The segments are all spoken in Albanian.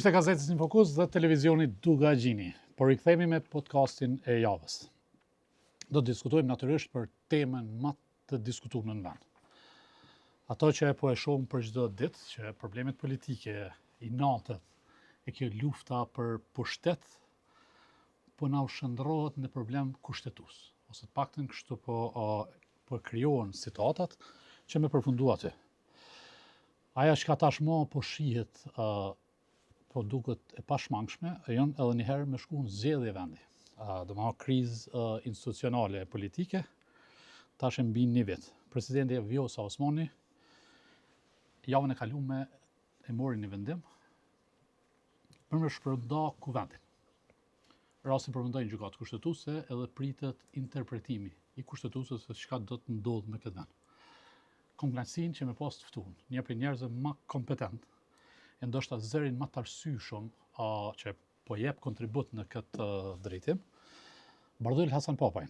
Miqtë e Gazetës në Fokus dhe televizionit Duga Gjini, por i kthehemi me podcastin e javës. Do të diskutojmë natyrisht për temën më të diskutuar në vend. Ato që po e shohim për çdo ditë, që problemet politike, inatët e kjo lufta për pushtet po na ushëndrohet në problem kushtetues, ose të paktën kështu po krijohen situatat që me përfundu aty. Aja që ka tashmë po shihet po duket e pashmangshme, janë edhe njëherë me shku në zgjedhje vendi. Do më ha krizë institucionale e politike, tash e mbi një vit. Presidenti Vjosa Osmani, javën e kalume e mori një vendim për me shpërnda kuvendin. Rasti përmendojnë gjykatë kushtetuese edhe pritet interpretimi i kushtetuesës se çka do të ndodhë me këtë vend. Kompleksin që me pas të ftun, një për njerëzve më kompetent, e ndoshta zërin më të arsyeshëm që po jep kontribut në këtë drejtim, Bardhyl Hasan Papaj.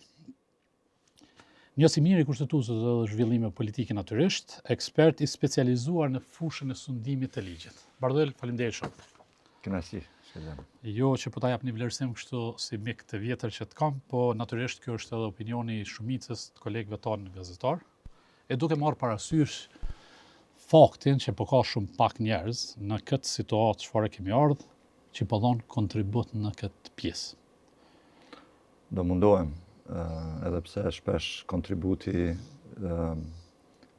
Njësi mirë i kushtetuesës dhe zhvillime politike natyrisht, ekspert i specializuar në fushën e sundimit të ligjit. Bardhyl, faleminderit shumë. Kënaqësi, shkëlqem. Jo që po ta jap një vlerësim kështu si mik të vjetër që të kam, po natyrisht kjo është edhe opinioni i shumicës të kolegëve tanë gazetar. E duke marrë parasysh faktin që po ka shumë pak njerëz në këtë situatë çfarë kemi ardhur, që po dhon kontribut në këtë pjesë. Do mundohem, edhe pse shpesh kontributi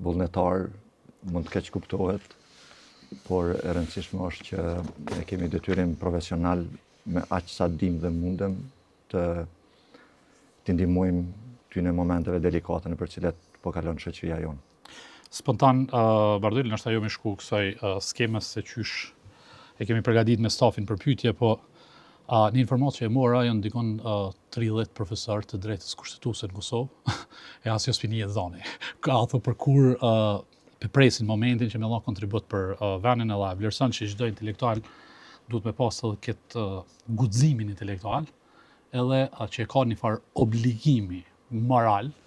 vullnetar mund të keq kuptohet, por e rëndësishme është që ne kemi detyrim profesional me aq sa dim dhe mundem të ndihmojmë ty në momenteve delikate në për cilet po kalon shoqëria jonë. Spontan, Bardhyl, nështë ajo me shku kësaj skemës se qysh e kemi përgadit me stafin për pyetje, po një informatë që e mora janë dikon 30 profesor të drejtës kushtetuese në Kosovë, e asjo s'pini e dhoni. Ka atho për kur presin momentin që me dha kontribut për vendin edhe vlerëson që çdo intelektual duhet me pas edhe këtë guximin intelektual, edhe që e ka një farë obligimi moral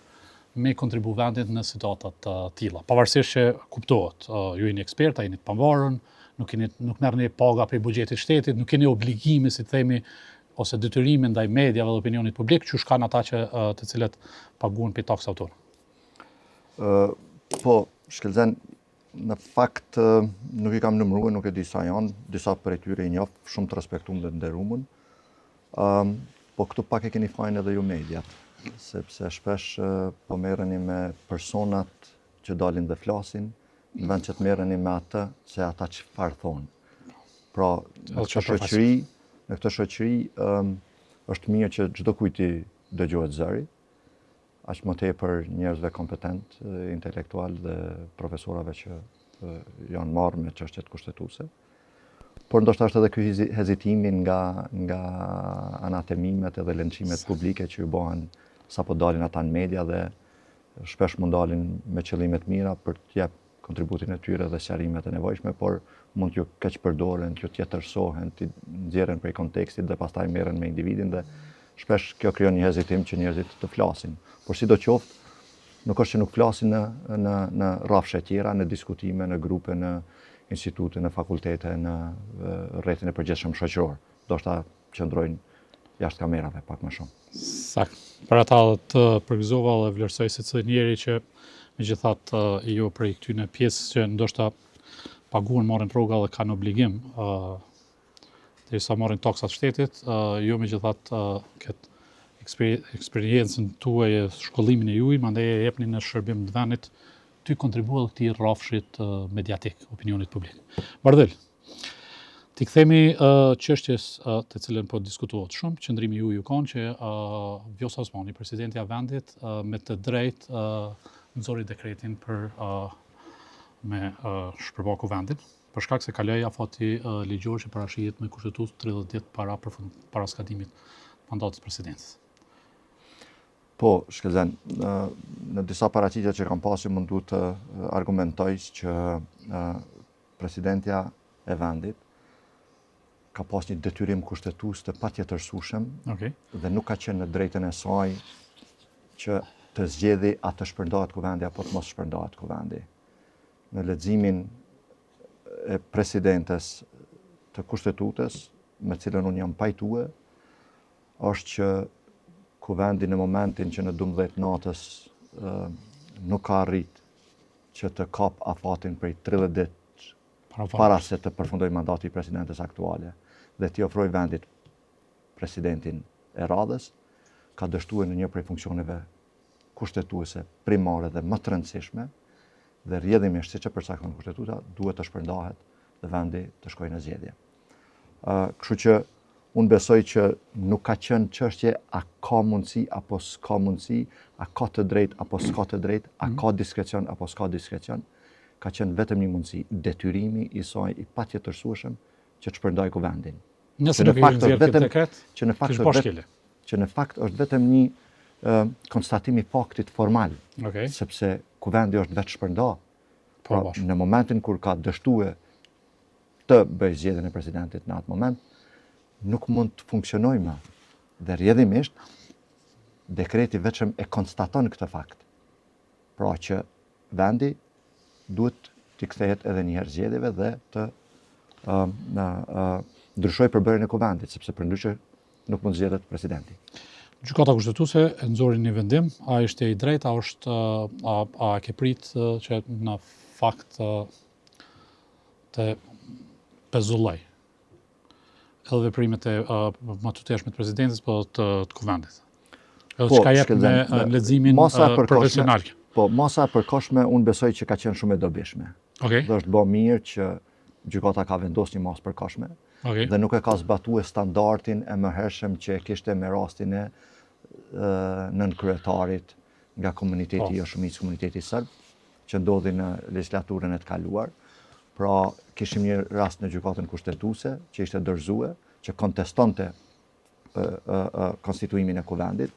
me kontribu vendit në situatat të tilla. Pavarësisht që kuptohet, ju jeni eksperta, jeni të pavarur, nuk merrni paga për buxhetit shtetit, nuk keni obligime, si themi, ose detyrime ndaj mediave dhe opinionit publik, që kanë ata që të cilët paguhen për taksë autor. Po, shkelzen, në fakt nuk i kam numëruar, nuk e di sa janë, disa prej tyre i njoh, shumë të respektuar dhe nderuar. Po këtu pak e keni fajin edhe ju mediat, sepse shpesh po merreni me personat që dalin dhe flasin, në vend që të merreni me atë se ata çfarë thonë. Pra, në këtë shoqëri është mirë që çdo kujti dëgjohet zëri, aq më tepër njerëzve kompetent, intelektual dhe profesorave që janë marrë me çështjet kushtetuese. Por ndoshta është edhe ky hezitimi nga anatemimet edhe lënçimet publike që ju bëhen sapo dalin ata në media dhe shpesh mund dalin me qëllime të mira për të jep kontributin e tyre dhe sqarimet e nevojshme, por mund t'ju keq përdoren, t'ju tjetërsohen, t'i nxjerren prej kontekstit dhe pastaj merren me individin dhe shpesh kjo krijon një hezitim që njerëzit të flasin. Por sidoqoftë, nuk është që nuk flasin në rrafshe tjera, në diskutime, në grupe, në institute, në fakultete, në rrethin e përgjithshëm shoqëror. Ndoshta qëndrojnë jashtë kamerave pak më shumë. Sakt. Për ata të përgëzova dhe vlerësoj secili njeri që megjithatë jo prej këtyre pjesë që ndoshta paguhen, marrin rroga dhe kanë obligim derisa marrin taksat shtetit, jo megjithatë këtë eksperiencën tuaj e shkollimin e juaj, mandej e jepni në shërbim të vendit ty kontribuat këtij rrafshit mediatik, opinionit publik. Bardhyl, ti kthemi çështjes të cilën po diskutohet shumë, qëndrimi ju kanë që Vjosa Osmani, presidenti i vendit, me të drejtë nxori dekretin për me shpërblyer kuvendin, për shkak se kaloi afati ligjor që parashihet me kushtetues 30 ditë para skatimit mandatit presidencës. Po, shkelzen, në disa paraqitje që kam pasur mund duhet të argumentoj që presidentja e vendit ka pas një detyrim kushtetues të patjetërsueshëm dhe nuk ka qenë në drejtën e saj që të zgjedhë a të shpërndahet kuvendi apo të mos shpërndahet kuvendi. Në leximin e presidentes të kushtetutës me cilën unë jam pajtue është që kuvendi në momentin që në 12 natës nuk ka arrit që të kap afatin prej 30 ditë para se të përfundoj mandati i presidentes aktuale dhe t'i ofroj vendit presidentin e radhës, ka dështuar në një prej funksioneve kushtetuese primare dhe më të rëndësishme dhe rrjedhimisht siç e përcakton kushtetuta duhet të shpërndahet dhe vendi të shkojë në zgjedhje. Kështu që unë besoj që nuk ka qenë çështje a ka mundësi apo s'ka mundësi, a ka të drejtë apo s'ka të drejtë, a ka diskrecion apo s'ka diskrecion, ka qenë vetëm një mundësi, detyrimi i saj i patjetërsueshëm që të shpërndajë kuvendin. Nëse nuk e nxjerr këtë dekret, që në fakt është vetëm një konstatim i faktit formal, sepse kuvendi është vetë shpërnda. Pra, në momentin kur ka dështuar të bëjë zgjedhjen e presidentit në atë moment, nuk mund të funksionojë më. Dhe rrjedhimisht dekreti vetëm e konstaton këtë fakt. Pra që vendi duhet të kthehet edhe një herë zgjedhjeve dhe të ndryshoj përbërjen e kuvendit, sepse përndryshe nuk mund zgjedhet presidenti. Gjykata kushtetuese e nxori një vendim, a ishte i drejtë, a ke prit që në fakt të pezulloj edhe veprimet e më të teshme të presidentës, po të kuvendit. Edhe çka jep me leximin profesional. Po, masa e përkohshme unë besoj që ka qenë shumë e dobishme. Dhe është bë mirë që gjykata ka vendosur një masë përkohshme. Dhe nuk e ka zbatuar standardin e mëhershëm që e kishte me rastin e nënkryetarit nga komuniteti jo shumicë komuniteti serb, që ndodhi në legislaturën e të kaluar. Pra, kishim një rast në gjykatën kushtetuese që ishte dorëzuar, që kontestonte konstituimin e kuvendit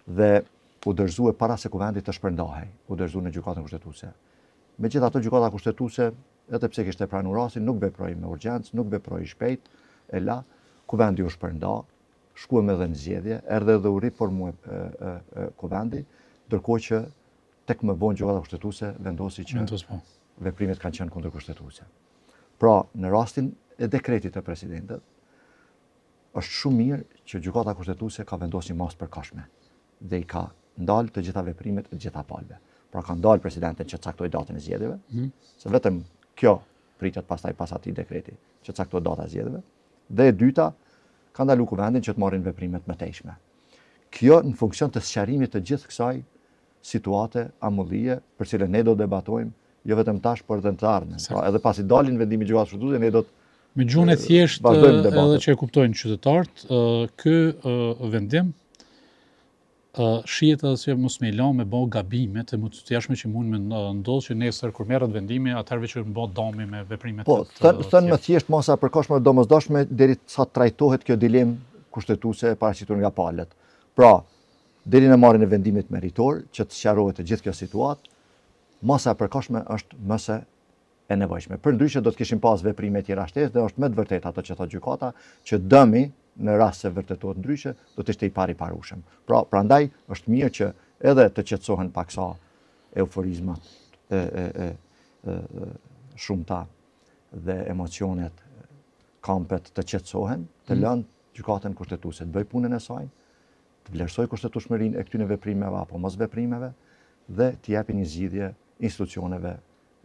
dhe u dorëzua para se kuvendi të shpërndahej, u dorëzua në gjykatën kushtetuese. Megjithatë, gjykata kushtetuese, edhe pse kishte pranuar rastin, nuk veproi me urgjencë, nuk veproi shpejt, e la, kuvendi u shpërnda, shkuam edhe në zgjedhje, erdhi edhe u riformua kuvendi, ndërkohë që tek më vonë gjykata kushtetuese vendosi që veprimet kanë qenë kundërkushtetuese. Pra, në rastin e dekretit të presidentit, është shumë mirë që gjykata kushtetuese ka vendosur një masë përkohshme dhe i ka ndalë të gjitha veprimet e gjitha palëve. Pra ka ndalë presidentin që caktoi datën e zgjedhjeve, se vetëm kjo pritet pastaj pas atij dekreti që caktoi data e zgjedhjeve, dhe e dyta ka ndaluar kuvendin që të marrin veprimet më tejshme. Kjo në funksion të sqarimit të gjithë kësaj situate amullie për cilën ne do debatojmë, jo vetëm tash, por edhe në të ardhmen. Pra, edhe pasi dalin vendimi i gjykatës kushtetuese, ne do të me gjuhën e thjeshtë edhe që e kuptojnë qytetarët, ky vendim shihet edhe se mos me la me bë gabime të mëtejshme që mund me ndodhë që nesër kur merret vendimi, atëherë që bë dami me veprimet. Po, thënë më thjesht masa e përkohshme domosdoshme deri sa trajtohet kjo dilemë kushtetuese e paraqitur nga palët. Pra, deri në marrjen e vendimit meritor që të sqarohet të gjithë kjo situatë, masa e përkohshme është mëse e nevojshme. Përndryshe do të kishim pas veprime tjera shtesë dhe është me të vërtetë ato që thot gjykata që dëmi në rast se vërtetohet ndryshe do të ishte i pariparueshëm. Pra, prandaj është mirë që edhe të qetësohen pak sa euforizmat shumta dhe emocionet, kampet të qetësohen, të lënë gjykatën kushtetuese të bëjë punën e saj, të vlerësoj kushtetueshmërinë e këtyre veprimeve apo mos veprimeve dhe të japë një zgjidhje institucioneve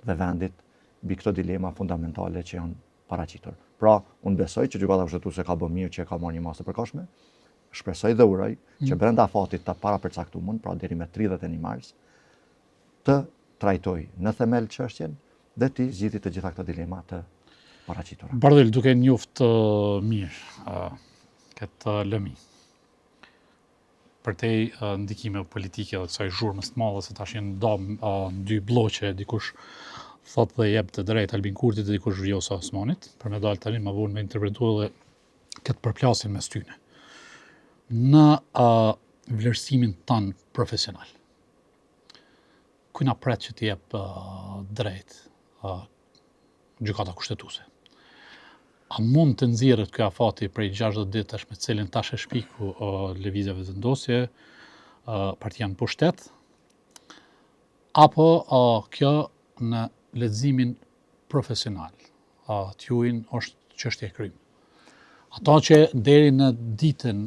dhe vendit mbi këto dilema fundamentale që janë paraqitur. Pra, unë besoj që gjykata kushtetuese ka bërë mirë që ka marrë një masë të përkohshme. Shpresoj dhe uroj që brenda afatit të parapërcaktuar, pra deri me 31 mars, të trajtoj në themel çështjen dhe të zgjidhë të gjitha këto dilema të paraqitura. Bardhel, duke njoftë mirë këtë lëmi për te ndikime politike dhe kësaj zhurmës të madhe se tash janë në dy bloqe, dikush thot dhe jep të drejt Albin Kurtit dhe dikush Vjosa Osmanit, për me dalë tani më vonë me interpretu edhe këtë përplasin mes tyne. Në vlerësimin tanë profesional, kujna pret që të jep drejt gjykata kushtetuese? A mund të nxjerrët ky afati prej 60 ditësh me cilin tash e shpiku lëvizjeve vendosje, partia në pushtet, apo kjo në leximin profesional, t'juin është çështje e krym. Ata që deri në ditën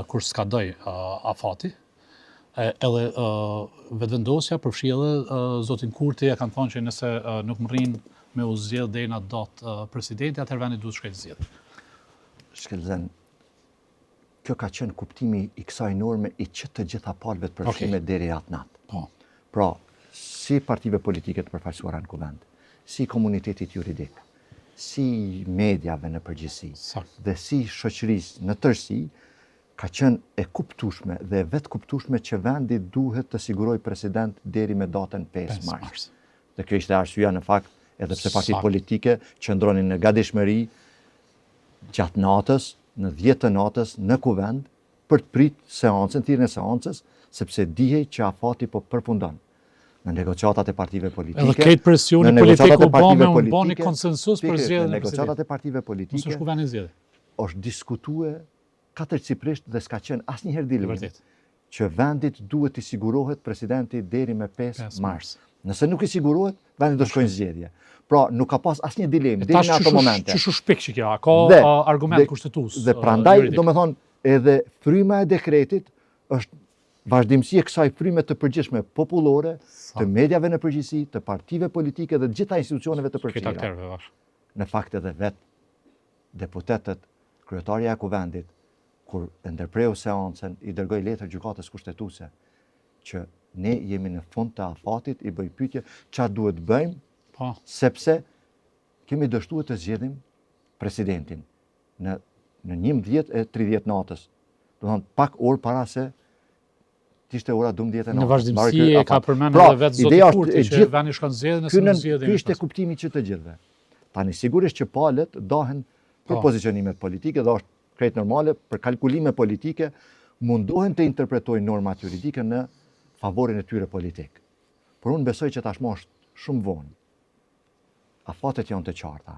kur skadoi afati, edhe vetëvendosja përfshi edhe zotin Kurti e kanë thonë që nëse nuk mrrin me u zgjedh deri në atë datë presidenti, atëherë vendi duhet shkëlqy zgjedhje. Shkelzen, kjo ka qenë kuptimi i kësaj norme i që të gjitha palëve të përfshime deri atë natë. Po. Pra, si partive politike të përfaqësuara në kuvend, si komunitetit juridik, si mediave në përgjithësi, dhe si shoqërisë në tërësi, ka qenë e kuptueshme dhe vetë kuptueshme që vendi duhet të sigurojë president deri me datën 5 mars. Dhe kjo ishte arsyeja në fakt edhe pse partitë politike qëndronin në gatishmëri gjatë natës, në 10 të natës në kuvend për të pritë seancën, thirrjen e seancës, sepse dihej që afati po përfundon. Në negociatat e partive politike, edhe këtë presioni politik u bani konsensus për zgjedhjen e negociatat e partive politike, është diskutue katërcipërisht dhe s'ka qenë asnjëherë dilemë që vendit duhet i sigurohet presidenti deri me 5 mars. Nëse nuk i sigurohet, vendi do shkojnë zgjedhje. Pra, nuk ka pas asnjë dilemë deri në ato momente. Çu shpik që kjo, ka argument kushtetues. Dhe prandaj, domethënë, edhe fryma e dekretit është vazhdimësi e kësaj fryme të përgjithshme popullore, të mediave në përgjithësi, të partive politike dhe të gjitha institucioneve të përfshira. Në fakt edhe vetë deputetët, kryetaria e kuvendit, kur e ndërpreu seancën, i dërgoi letër gjykatës kushtetuese që ne jemi në fund të afatit, i bëj pyetje çfarë duhet bëjmë, sepse kemi dështuar të zgjedhim presidentin në 11:30 natës. Do të thonë pak orë para se ishte ora 12 natës. Në vazhdimsi e ka përmendur edhe vetë zoti Kurti që vani shkon zgjedhje nëse nuk zgjedhin. Ky ishte kuptimi që të gjithëve. Tani sigurisht që palët dahen për pozicionimet politike dhe është krejt normale për kalkulime politike mundohen të interpretojnë normat juridike në favorin e tyre politik. Por unë besoj që tashmë është shumë vonë. Afatet janë të qarta.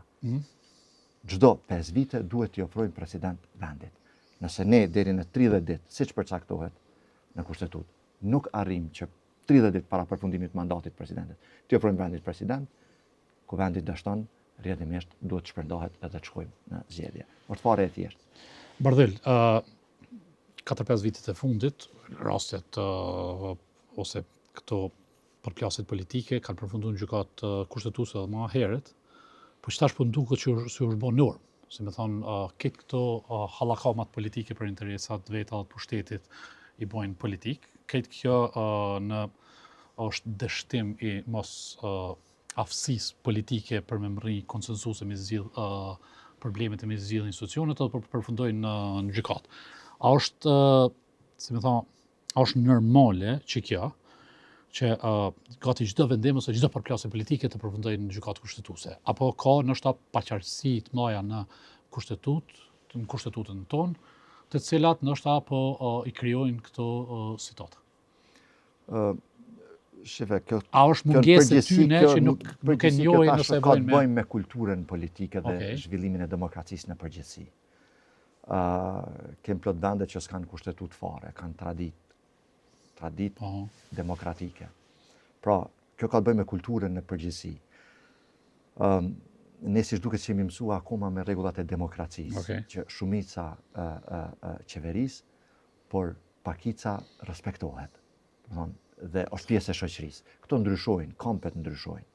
Çdo 5 vite duhet t'i ofrojmë president vendit. Nëse ne deri në 30 ditë, siç përcaktohet në kushtetutë, nuk arrim që 30 ditë para përfundimit të mandatit presidentit, t'i ofrojmë vendit president, kuvendi dështon rrjedhimisht duhet të shpërndahet edhe të shkojmë në zgjedhje. Është fare e thjeshtë. Bardhyl, 4-5 vitet e fundit, rastet ose këto përplasjet politike kanë përfunduar në gjykatë kushtetuese edhe më herët, po që tash po nduket që si është bën normë. Si më thonë, këtë këto hallakamat politike për interesat veta të pushtetit i bojnë politik. Këtë kjo është dështim i mos aftësisë politike për me mri konsensuse me zgjidh problemet e me zgjidh institucionet apo përfundojnë në gjykatë. A është, si më thonë, a është normale që kjo, që gati çdo vendim ose çdo përplasje politike të përfundojë në gjykatë kushtetuese, apo ka ndoshta paqartësi të mëdha në kushtetutën tonë, të cilat ndoshta apo i krijojnë këto situata. A është mungesë e tyne që nuk e njohin ose e ka të bëjmë me kulturën politike dhe zhvillimin e demokracisë në përgjithësi. Kem plot vende që s'kan kushtetutë fare, kanë traditë demokratike. Pra, kjo ka të bëjë me kulturën në përgjithësi. Ne si duket që jemi mësuar akoma me rregullat e demokracisë, që shumica qeverisë, por pakica respektohet. Dhe është pjesë e shoqërisë. Këto ndryshojnë, kampet ndryshojnë.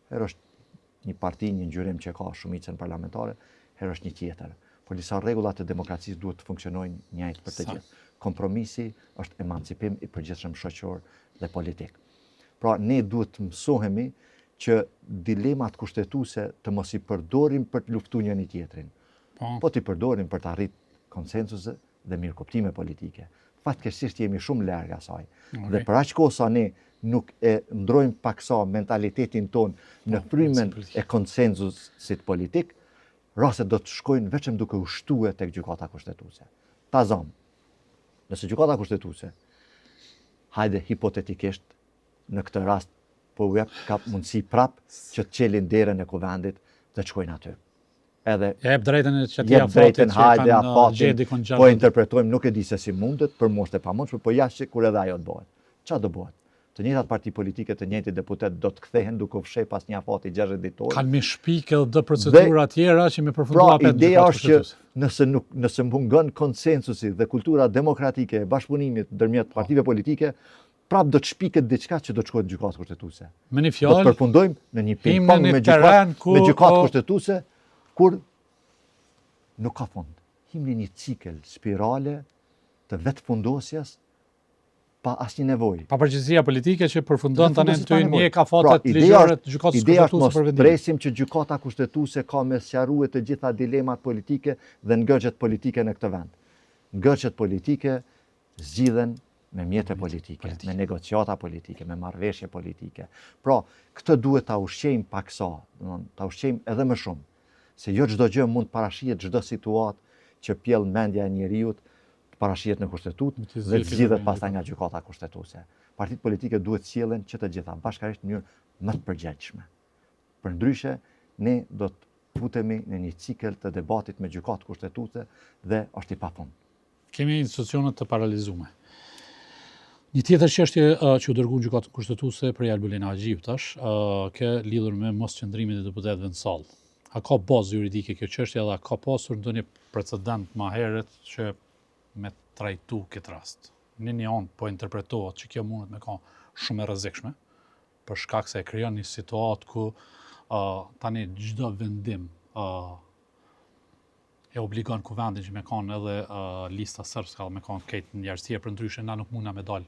Herë është një parti, një ngjyrim që ka shumicën parlamentare, herë është një tjetër. Por disa rregullat e demokracisë duhet të funksionojnë njëjtë për të gjithë. Kompromisi është emancipim i përgjithshëm shoqëror dhe politik. Pra, ne duhet të mësohemi që dilemat kushtetuese të mos i përdorim për të luftuar njëri tjetrin, po t'i përdorim për të arritur konsensuse dhe mirëkuptime politike. Fatkeqësisht jemi shumë larg asaj. Dhe për aq kohë sa ne nuk e ndrojmë paksa mentalitetin ton në frymën e konsensusit politik, rastet do të shkojnë vetëm duke u shtuar tek gjykata kushtetuese. Ta zëm. Nëse gjykata kushtetuese, hajde hipotetikisht në këtë rast po u jep ka mundësi prap që të çelin derën e kuvendit dhe të shkojnë aty. Edhe jep drejtën e çati afatit hajde afatin, po interpretojmë, nuk e di se si mundet, për moshë e pamundshme, po jashtë kur edhe ajo të bëhet. Çfarë do bëhet? të njëjtat parti politike, të njëjtit deputet do të kthehen duke u fsheh pas një afati 60 ditor. Kanë me shpikë edhe procedura tjera që me përfundua pra, ideja është që nëse mungon konsensusi dhe kultura demokratike e bashkëpunimit ndërmjet partive politike, prap do të shpiket diçka që do të shkohet në gjykatë kushtetuese. Me një Do fjalë, të përfundojmë në një ping-pong me gjykatë kushtetuese, kur nuk ka fund. Him në një cikël spirale të vetëfundosjes pa asnjë nevojë. Pa përgjegjësia politike që përfundon tani ty një ka Pra, fatet ligjore të gjykatës ideja është kushtetuese mos për vendim. presim që gjykata kushtetuese ka me sqarue të gjitha dilemat politike dhe ngërgjet politike në këtë vend. Ngërgjet politike zgjidhen me mjete politike, me negociata politike, me marrëveshje politike. Pra, këtë duhet ta ushqejmë paksa, ta ushqejmë edhe më shumë, se jo çdo gjë mund të parashihet çdo situatë që pjell mendja e njeriu të parashihet në kushtetutë dhe të zgjidhet pastaj nga gjykata kushtetuese. Partitë politike duhet sjellen që të gjitha bashkërisht në mënyrë më të përgjegjshme. Përndryshe, ne do të futemi në një cikël të debatit me gjykatë kushtetuese dhe është i pafund. Kemi institucione të paralizuara. Një tjetër çështje që u dërguan gjykatën kushtetuese për Albulin Agjiu tash, ka lidhur me mosqëndrimin e deputetëve në sallë. A ka bazë juridike kjo çështje dhe a ka pasur ndonjë precedent më herët që me trajtu këtë rast? Në një anë po interpretohet që kjo mundet me qenë shumë e rrezikshme, për shkak se e krijon një situatë ku tani çdo vendim e obligon kuvendin që me kanë edhe lista sërbska me kanë këtë njerëzia, për ndryshe na nuk mundna me dal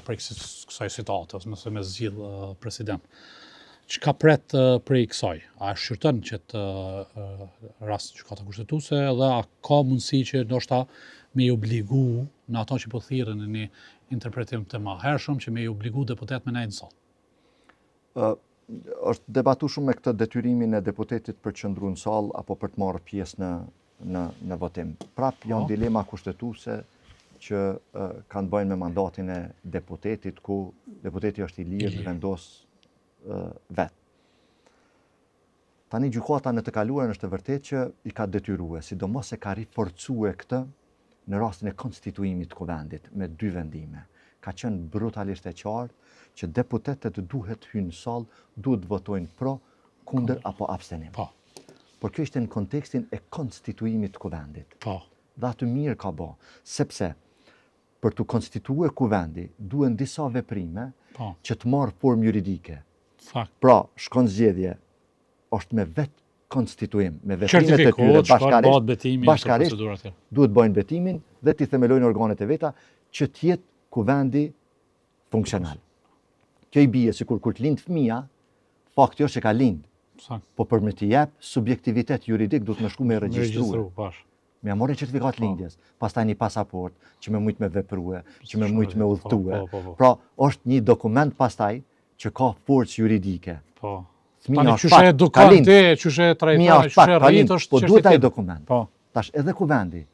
prej kësaj situate ose mëse me zgjidh president. Çka pret prej kësaj? A shqyrton që të rast gjykata kushtetuese dhe a ka mundësi që ndoshta me i obligu në ato që po thirrën në një interpretim të mëhershëm që me i obligu deputet me nejtë në sallë? Është debatu shumë me këtë detyrimin e deputetit për të qëndruar në sallë apo për të marrë pjesë në votim. Prap janë dilema kushtetuese që kanë bëjnë me mandatin e deputetit, ku deputeti është i lirë të vendos vetë. Tani gjykata në të kaluarën është e vërtetë që i ka detyruar, sidomos e ka riforcuar këtë në rastin e konstituimit të kuvendit me 2 vendime. Ka qenë brutalisht e qartë që deputetët duhet hynë në sallë, duhet votojnë pro, kundër apo abstenim. Po. Por kjo ishte në kontekstin e konstituimit të kuvendit. Po. Dhe aty mirë ka bë, sepse për të konstituuar kuvendi duhen disa veprime që të marrë formë juridike. Fakt. Pra, shkon zgjedhje është me vetë konstituim, me veprimet e tyre bashkarisht duhet bëjnë betimin dhe t'i themelojnë organet e veta që t'jetë kuvendi funksional. Kjo i bie sikur kur t'lind fëmia, fakti është që ka lind. Po për me t'i jep subjektivitet juridik duhet me shku me regjistruar. Me amore certifikat lindjes, pastaj një pasaport që me mujt me veprue, që me mujt me udhtue. Pra, është një dokument pastaj që ka forcë juridike. Tani qyshe edukante, qyshe trajtare, qyshe rrit është po duhet ai dokument. Tash edhe kuvendi,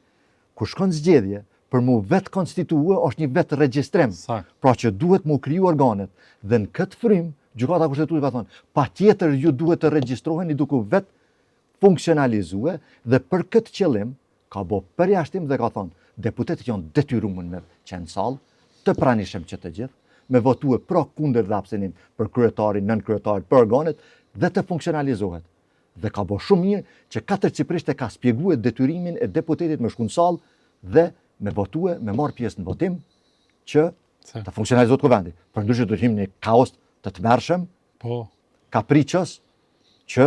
kur shkon zgjedhje, për mu vetë konstitue është një vetë regjistrim. Pra që duhet mu kriju organet. Dhe në këtë frym, gjykata kushtetuese ka thonë, patjetër ju duhet të regjistroheni duke vetë funksionalizue dhe për këtë qëllim ka bë përjashtim dhe ka thonë, deputetët janë detyruar me qenë sallë, të pranishëm që të gjithë, me votue pro, kundër dhe abstenim për kryetarin, nën kryetarin, për organet dhe të funksionalizohet. Dhe ka bë shumë mirë që katërcipërisht e ka spjeguar detyrimin e deputetit me shku në sallë dhe me votue, me marrë pjesë në votim që të funksionalizohet kuvendi. Përndryshe do të jemi në kaos të tmerrshëm, kapriços që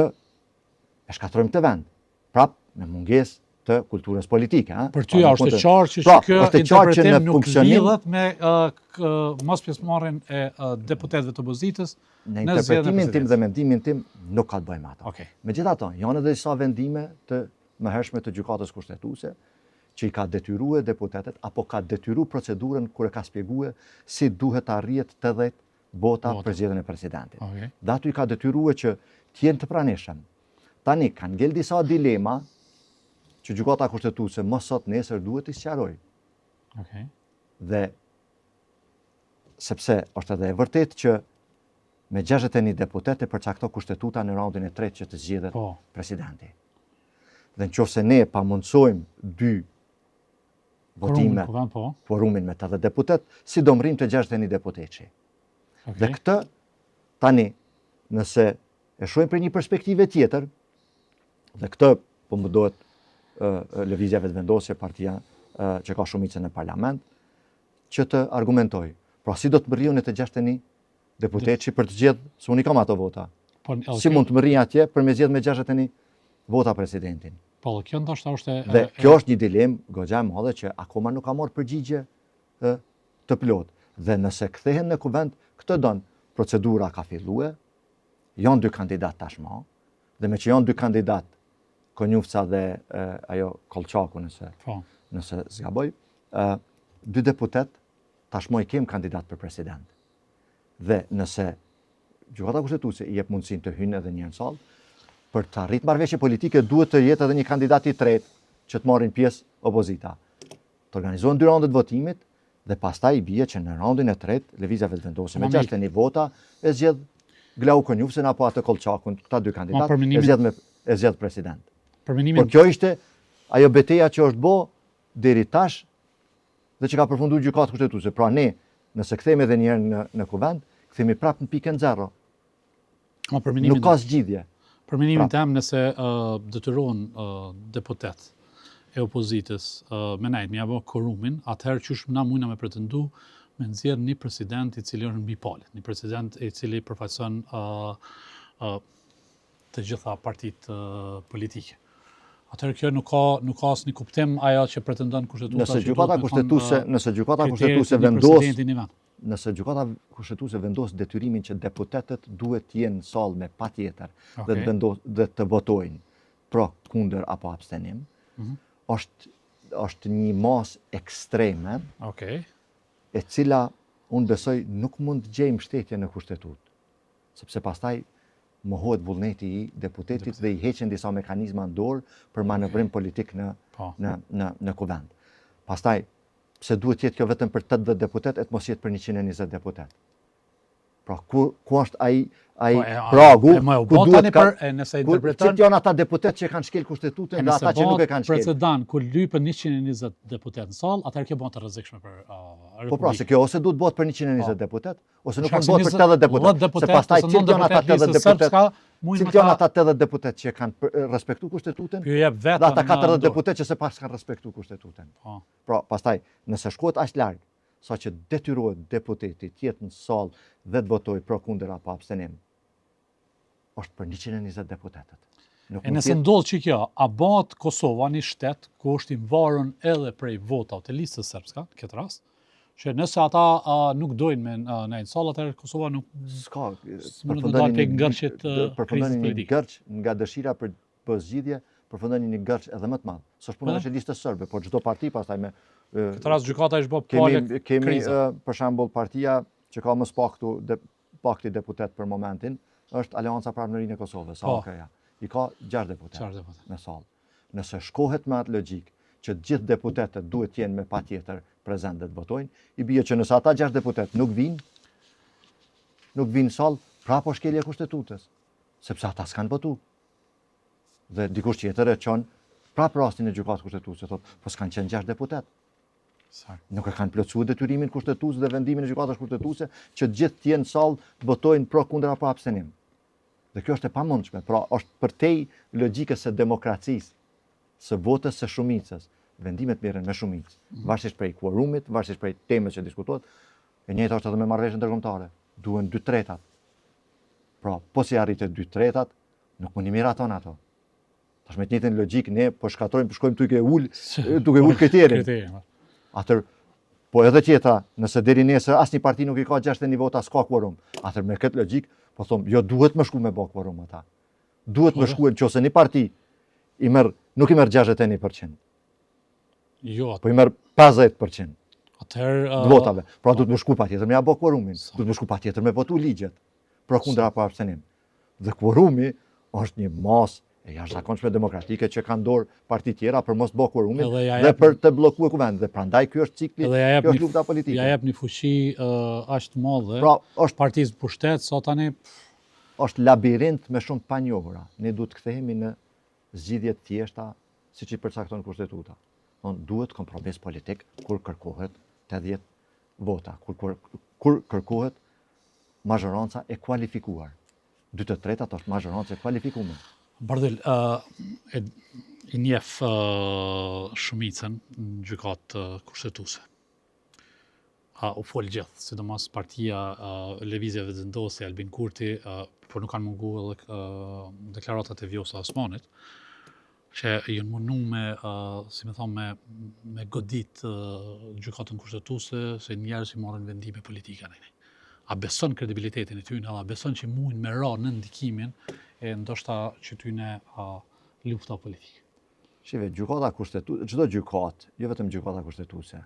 e shkatrojmë të vend. Prap me mungesë të kulturës politike. Për ty është e qartë që kjo interpretim nuk lidhet me mos pjesëmarrjen e deputetëve të opozitës. Në interpretimin tim dhe mendimin tim nuk ka të bëjë me ato. Megjithatë, janë edhe disa vendime të mëhershme të gjykatës kushtetuese që i ka detyruar deputetët apo ka detyruar procedurën kur e ka shpjeguar si duhet të arrihet 80 vota për zgjedhjen e presidentit. Dhe aty i ka detyruar që të jenë të pranishëm. Tani kanë ngel disa dilema që gjykata kushtetuese më sot nesër duhet të sqarojë. Dhe sepse është edhe e vërtetë që me 61 deputet e përcakton kushtetuta në raundin e 3 që të zgjedhet presidenti. Dhe nëse ne pamundsojmë 2 votime, quorumin me 80 deputet, si do mrim të 61 deputetëshi. Dhe këtë tani, nëse e shohim për një perspektive tjetër, dhe këtë po më dohet lëvizja vetëvendosje, partia që ka shumicën në parlament, që të argumentoj. Pra si do të më rriun e të 61 deputet që për të gjithë, se unë i kam ato vota. Si mund të më rriun atje për me zgjedh me 61 vota presidentin. Po, kjo ndoshta është Dhe kjo është një dilemë goxha e madhe që akoma nuk ka marrë përgjigje të plot. Dhe nëse kthehen në kuvend, këtë don, procedura ka filluar, janë 2 kandidat tashmë, dhe me që janë 2 kandidat, Konjufca dhe ajo Kolçaku nëse zgaboj, 2 deputet tashmë i kem kandidat për president. Dhe nëse gjykata kushtetuese i jep mundësinë të hyjnë edhe një herë në sallë, për të arritur marrëveshje politike duhet të jetë edhe një kandidat i tretë që të marrin pjesë opozita. Të organizohen 2 raundet votimit dhe pastaj i bie që në raundin e tretë lëvizja vetëvendosje me 61 vota e zgjedh Glau Konjufsen apo atë Kolçakun, këta 2 kandidatë e zgjedh president. Por kjo ishte ajo betejë që është bë deri tash dhe që ka përfunduar gjykata kushtetuese. Pra ne, nëse kthehemi edhe një herë në kuvend, kthehemi prapë në pikën 0. Nuk ka zgjidhje. Për menimin tim, nëse detyrohen deputet e opozitës me nejt, me ja bë korumin, atëherë qysh na mundna me pretendu me nxjerr një president i cili është mbi palët, një president i cili përfaqëson të gjitha partitë politike. Atëherë kjo nuk ka asnjë kuptim ajo që pretendon kushtetuesa. Nëse gjykata kushtetuese vendos detyrimin që deputetët duhet të jenë në sallë me patjetër dhe të votojnë pro, kundër apo abstenim, është një masë ekstreme, e cila unë besoj nuk mund të gjejë mbështetje në kushtetut, sepse pastaj mohohet vullneti i deputetit dhe i heqen disa mekanizma në dorë për manovrim politik në kuvend. Pastaj, pse duhet jetë kjo vetëm për 80 deputet, et mos jetë për 120 deputet. Pra, ku është ai pragu, ku duhet që janë ata deputet që kanë shkel kushtetutën dhe ata që nuk e kanë shkel. Precedent, ku lypën 120 deputet në sallë, atëherë kjo bëhet të rrezikshme për Republikën. Po pra, se kjo ose duhet bëhet për 120 deputet, ose nuk mund bëhet për 80 deputet, se pastaj cilë janë ata 80 deputet, cilë janë ata 80 deputet që kanë respektu kushtetutën, dhe ata 40 deputet që se pas kanë respektu kushtetutën. Pra, pastaj, nëse shkohet aq larg, sa që detyrohet deputeti të jetë në sallë dhe të votojë pro, kundër apo abstenim, është për 120 deputetët. E nëse ndodh që kjo, a bëhet Kosova një shtet ku është i mvarur edhe prej votave të listës serbska, në këtë rast, që nëse ata nuk dojnë me në sallë, atëherë Kosova nuk s'ka përfundon një gërçet krizës politike. Gërç nga dëshira për zgjidhje, përfundon një gërç edhe më të madh. S'është puna e listës serbe, por çdo parti pastaj me këtë rast gjykata është bë palë kemi për shembull partia që ka më pakti deputet për momentin, është Aleanca për Armërinë e Kosovës, AKK-ja. I ka 6 deputet në sallë. Nëse shkohet me atë logjik që të gjithë deputetët duhet të jenë me patjetër prezent dhe të votojnë, i bie që nëse ata 6 deputet nuk vinë në sallë, prapë shkelje e kushtetutës, sepse ata s'kanë votu. Dhe dikush tjetër e çon prapë rastin e gjykatës kushtetuese, thotë, po s'kanë qenë 6 deputet. Nuk e kanë plotësuar detyrimin kushtetues dhe vendimin e gjykatës kushtetuese që të gjithë të jenë në sallë të votojnë pro, kundër apo abstenim. Dhe kjo është e pamundshme, pra është përtej logjikës së demokracisë, së votës së shumicës. Vendimet merren me shumicë, varësisht prej kuorumit, varësisht prej temës që diskutohet. E njëjta është edhe me marrëveshjen ndërkombëtare. Duhen 2/3. Pra, po si arritet 2/3, nuk mundi miraton ato. Tash me të njëjtën logjik ne po shkatrojmë, shkojmë duke ul kriterin. Atër, po edhe tjetra, nëse deri nesër asnjë parti nuk i ka 61 vota, s'ka quorum. Atër me këtë logjik, po thom, jo duhet më shku me bë quorum ata. Duhet më shkuën nëse një parti nuk i merr 61%. Jo, po i merr 50%. Atëherë votave. Pra duhet më shku patjetër me ja bë quorumin. Duhet më shku patjetër me votu ligjet. Pro, kundër apo abstenim. Dhe quorumi është një masë e jashtëzakonshme demokratike që kanë dorë parti tjera për mos bë quorumin dhe për të bllokuar kuvend. Dhe prandaj ky është cikli, kjo është lufta politike. Ja jep një fuqi aq të madhe. Pra, është partisë pushtet sa tani është labirint me shumë panjohura. Ne duhet të kthehemi në zgjidhje të thjeshta, siç i përcakton kushtetuta. Duhet kompromis politik kur kërkohet 80 vota, kur kërkohet mazhoranca e kualifikuar. 2/3 është mazhorancë e kualifikuar. Bardhyl, i njeh shumicën në gjykatë kushtetuese. U fol gjithë, sidomos partia Lëvizjeve Vendosje, Albin Kurti, por nuk kanë mungu edhe deklaratat e Vjosa Osmanit, që janë mundu si me thonë, me godit gjykatën kushtetuese se njerëz i marrin vendime politike në. A beson kredibilitetin e tyne, a beson që mujnë me ra në ndikimin e ndoshta që tyne lufta politike. Shive, gjykata kushtetuese, çdo gjykatë, jo vetëm gjykata kushtetuese.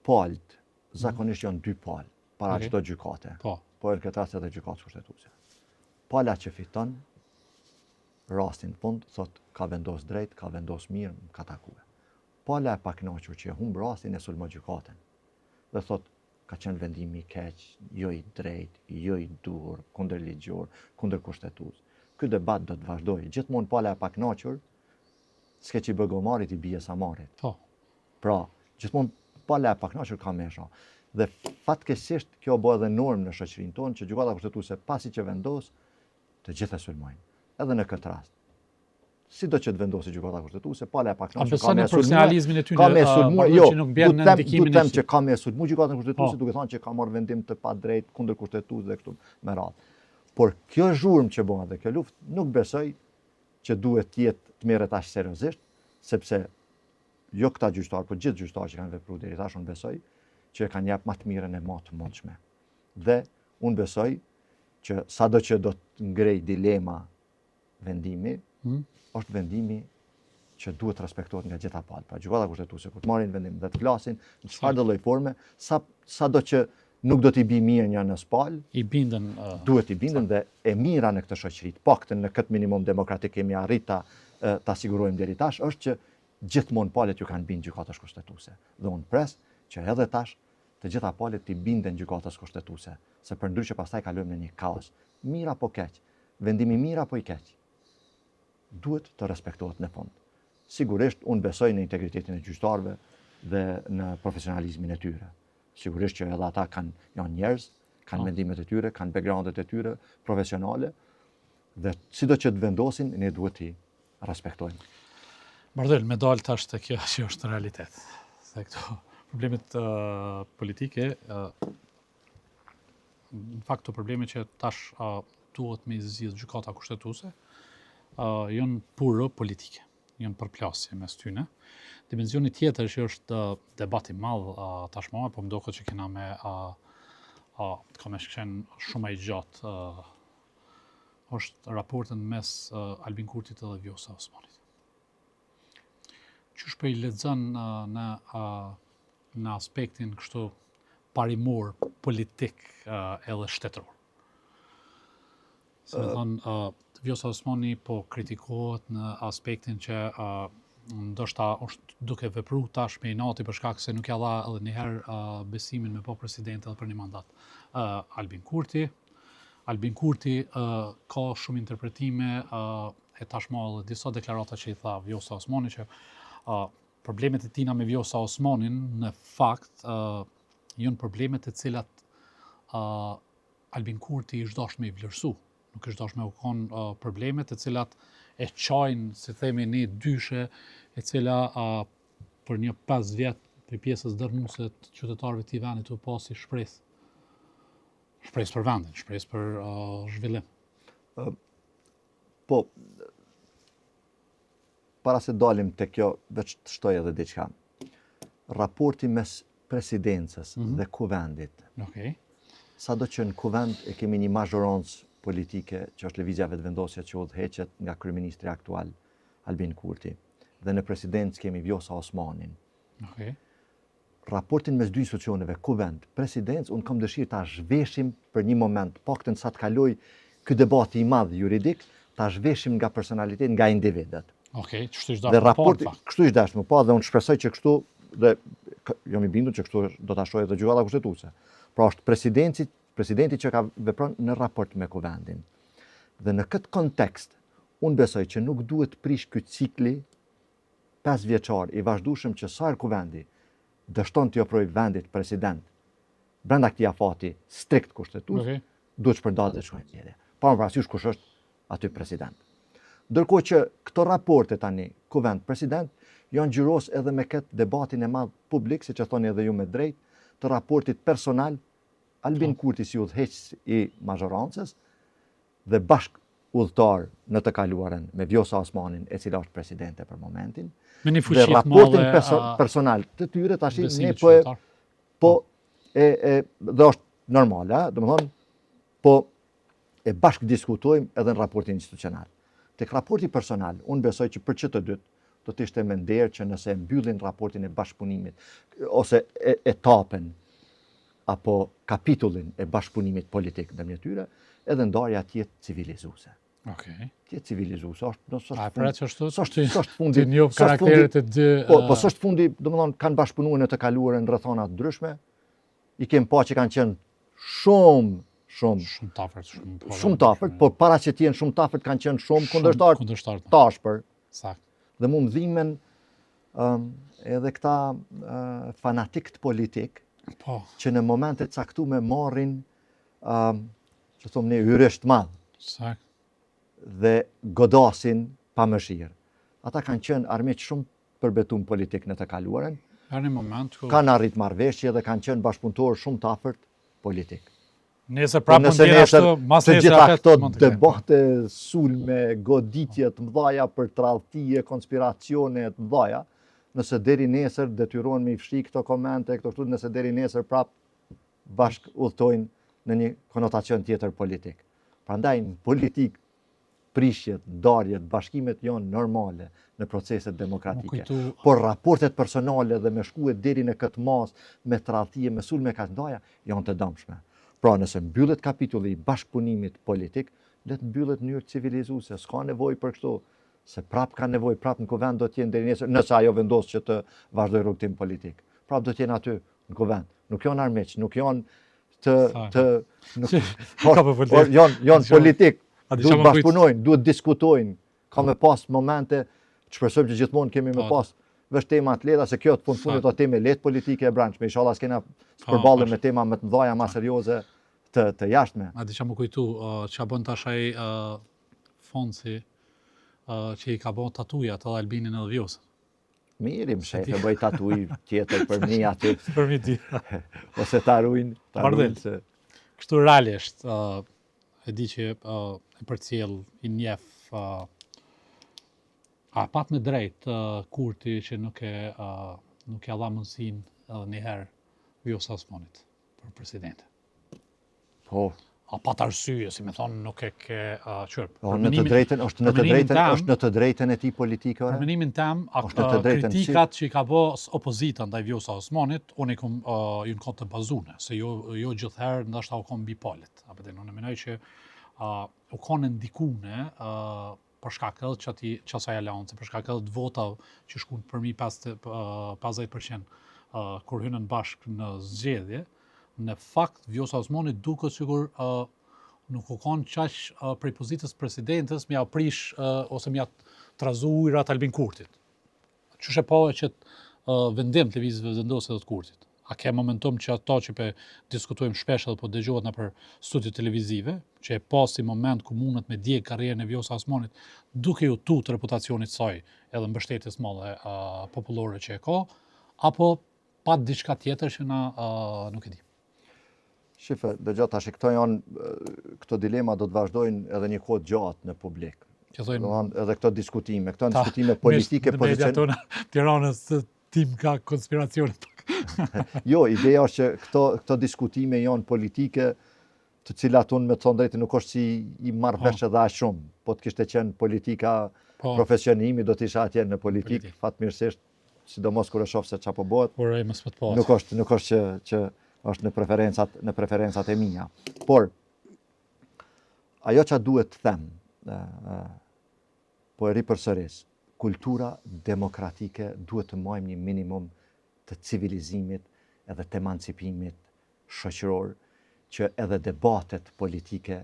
Palët, zakonisht janë 2 palë para çdo gjykate. Po në këtë rast edhe gjykatës kushtetuese. Pala që fiton rastin fund thot ka vendos drejt, ka vendos mirë, ka takue. Pala e pakënaqur që humb rastin e sulmon gjykatën. Dhe thot ka qenë vendimi i keq, jo i drejt, jo i duhur, kundërligjor, kundër kushtetues. Ky debat do të vazhdojë. Gjithmonë pala e pakënaqur, s'ke që i bë gomarit i bie samarit. Po. Pra, gjithmonë pala e pakënaqur ka mesha. Dhe fatkeqësisht kjo bëhet edhe normë në shoqërinë tonë që gjykata kushtetuese pasi që vendos, të gjithë e sulmojnë. Edhe në këtë rast. Sido që të vendosi gjykata kushtetuese, pala e pakënaqur ka me profesionalizmin e tyre, që nuk bën në ndikimin e them që ka me sulmu gjykatën kushtetuese, duke thënë që ka marrë vendim të padrejt kundër kushtetues dhe kështu me radhë. Por kjo zhurmë që bën dhe kjo luftë nuk besoj që duhet të jetë të merret aq seriozisht, sepse jo këta gjyqtarë, por gjithë gjyqtarët që kanë vepruar deri tash unë besoj që kanë jap më të mirën e më të mundshme. Dhe unë besoj që sado që do të ngrej dilema vendimi, është vendimi që duhet respektohet nga gjitha palët. Pra gjykata kushtetuese kur të marrin vendim dhe të flasin në çfarë do lloj forme, sado që nuk do t'i bi mirë një anës palë, i bindën duhet i bindën dhe e mira në këtë shoqëri, paktën në këtë minimum demokratik kemi arrit ta sigurojmë deri tash, është që gjithmonë palët ju kanë bindë gjykatës kushtetuese. Dhe unë pres që edhe tash të gjitha palët t'i binden gjykatës kushtetuese, se përndryshe pastaj kalojmë në një kaos. Mirë apo keq, vendimi mirë apo i keq, duhet të respektohet në fund. Sigurisht unë besoj në integritetin e gjyqtarëve dhe në profesionalizmin e tyre. Sigurisht që edhe ata janë njerëz, kanë mendimet e tyre, kanë backgroundet e tyre profesionale dhe sido që të vendosin, ne duhet t'i respektojmë. Bardhyl, me dalë tash të kjo që është realitet. Se këto problemet politike, në fakt të probleme që tash duhet me zgjidh gjykata kushtetuese, janë puro politike, janë përplasje mes tyne. Dimensioni tjetër që është debati madh tashmë, po më duket që kena me ka me qenë shumë i gjatë, është raportin mes Albin Kurtit dhe Vjosa Osmanit. Qysh po i lexon në aspektin kështu parimor, politik edhe shtetëror. Se me thonë, Vjosa Osmani po kritikohet në aspektin që ndoshta është duke vepruar tash me inati për shkak se nuk ja dha edhe një herë besimin me po president edhe për një mandat. Albin Kurti ka shumë interpretime e tashmë edhe disa deklarata që i tha Vjosa Osmani që problemet e tina me Vjosa Osmanin në fakt janë problemet e cilat Albin Kurti është dashur me i vlerësu. Nuk është dashur me u konë problemet e cilat e qajnë, si themi një dyshe, e cila për një 5 vjet për pjesës dërmuese të qytetarëve të vendit u pasi shpresë. Shpresë për vendin, shpresë për zhvillim. Po, para se dalim te kjo, veç të shtoj edhe diçka. Raporti mes presidencës dhe kuvendit. Sado që në kuvend e kemi një mazhorancë politike që është Lëvizja Vetëvendosja që udhëheqet nga kryeministri aktual Albin Kurti dhe në presidencë kemi Vjosa Osmanin. Raportin mes dy institucioneve, kuvend, presidencë, unë kam dëshirë ta zhveshim për një moment, paktën sa të kaloj ky debati i madh juridik, ta zhveshim nga personalitet, nga individet. Kështu është dhe raporti, kështu është dashur më pa dhe unë shpresoj që kështu dhe jam i bindur që kështu do ta shohë edhe gjykata kushtetuese. Pra është presidenti që ka vepron në raport me kuvendin. Dhe në këtë kontekst, unë besoj që nuk duhet prish ky cikli 5 vjeçar i vazhdueshëm që sa kuvendi dështon t'i ofrojë vendit president brenda këtij afati strikt kushtetues, Okej. duhet shpërndahet dhe shkojnë zgjedhje. Pa më parasysh kush është aty president. Ndërkohë që këto raporte tani, ku vend president, janë gjyros edhe me këtë debatin e madh publik, siç e thoni edhe ju me drejt, të raportit personal Albin Kurti si udhëheqës i mazhorancës dhe bashk udhëtar në të kaluarën me Vjosa Osmanin, e cila është presidente për momentin. Me një Dhe fuqi të raportin madhe personal të tyre tash ne besimit po qytetar. dhe është normale, domethënë po e bashk diskutojmë edhe në raportin institucional. Tek raporti personal, unë besoj që për që të dytë do të ishte me nder që nëse mbyllin raportin e bashkëpunimit ose etapën apo kapitullin e bashkëpunimit politik ndërmjet tyre, edhe ndarja të jetë civilizuese. Okej. Të jetë civilizuese, A pra që ashtu? s'është fundi. Ti njoh karakteret e dy. Po s'është fundi, domethënë kanë bashkëpunuar në të kaluarën rrethona të ndryshme. I kem pa që kanë qenë shumë Shumë tafërt, shumë tafërt, por para që të jenë shumë tafërt kanë qenë shumë kundërshtar tashpër. Sakt. Dhe mu më dhimen edhe këta fanatikët politik Po. që në momente caktume marrin që thomë ne hyresht madh Sakt. dhe godasin pa mëshirë. Ata kanë qenë armiq shumë përbetum politik në të kaluarën, Në një moment ku kanë arrit marrëveshje dhe kanë qenë bashkëpunëtorë shumë të afërt politik. Nëse prapë mund të jenë ashtu, mas të nesër gjitha afet këto mund të kenë. debate, sulme, goditje të mëdhaja për tradhtie, konspiracione të mëdhaja, nëse deri nesër detyrohen me i fshi këto komente, këto kështu, nëse deri nesër prapë bashk udhtojnë në një konotacion tjetër politik. Prandaj në politik prishjet, ndarjet, bashkimet janë normale në proceset demokratike. Por raportet personale dhe me shkuet deri në këtë mas, me tradhtie, me sulme kaq ndaja, janë të dëmshme. Pra nëse mbyllet kapitulli i bashkëpunimit politik, le të mbyllet në mënyrë civilizuese, s'ka nevojë për kështu, se prap ka nevojë, prap në kuvend do të jenë deri nesër, nëse ajo vendos që të vazhdojë rrugtim politik. Prap do të jenë aty në kuvend. Nuk janë armiq, nuk janë janë politik. Duhet bashkëpunojnë, duhet diskutojnë. Ka me pas momente, shpresojmë që gjithmonë kemi me pas vesh tema të lehta, se kjo të fundit o teme lehtë politike e brendshme. Inshallah s'kena përballem me tema më të mëdha, më serioze të jashtme. A di që më kujtu, që bën tash ai Fonsi që i ka bën tatujat edhe Albinin edhe Vjosën. Mirim, shefe, bëj tatuj tjetër për mi aty. Për mi ti. Ose ta ruin se... Kështu realisht, e di që e përcjell i njeh a pat me drejt Kurti që nuk e dha mundësinë edhe njëherë Vjosa Osmanit për presidente. Po. A pat arsye, si me thonë, nuk e ke qërp. Është në të drejtën e tij politike. Për menimin tem, kritikat që i ka bë opozita ndaj Vjosa Osmanit, unë i në të bazune, se jo gjithherë ndashta u kon mbi palët. Unë mendoj që u kanë ndikune për shkak edhe çasaj aleance, për shkak edhe të votave që shkuan për mi 50% kur hynën bashkë në zgjedhje. Në fakt, Vjosa Osmani duket sikur nuk u kanë qaq prej pozitës presidentes m'ia prish ose m'ia trazu ujrat Albin Kurtit. Qysh e pa që vendim televizëve vendosë edhe të Kurtit. A ke momentum që ato që pe diskutojmë shpesh edhe po dëgjohet në për studio televizive, që e pasi moment ku mundet me djeg karrierën e Vjosa Osmanit, duke ju tut reputacionit saj edhe mbështetjes madhe popullore që e ka, apo pa diçka tjetër që na nuk e di. Shife, dëgjoj tash këto dilema do të vazhdojnë edhe një kohë gjatë në publik. Edhe këto diskutime, politike pozicion. Tona Tiranës tim ka konspiracionet. Jo, ideja është që këto diskutime janë politike, të cilat unë me të thonë drejtë nuk është si i marrë vesh edhe aq shumë, po të kishte qenë politika profesionimi do të isha atje në politik, fatmirësisht, sidomos kur e shoh se çfarë po bëhet. Nuk është që është në preferencat e mia. Por ajo që duhet të them, po e ripërsëris, kultura demokratike duhet të marrim një minimum të civilizimit edhe të emancipimit shoqëror, që edhe debatet politike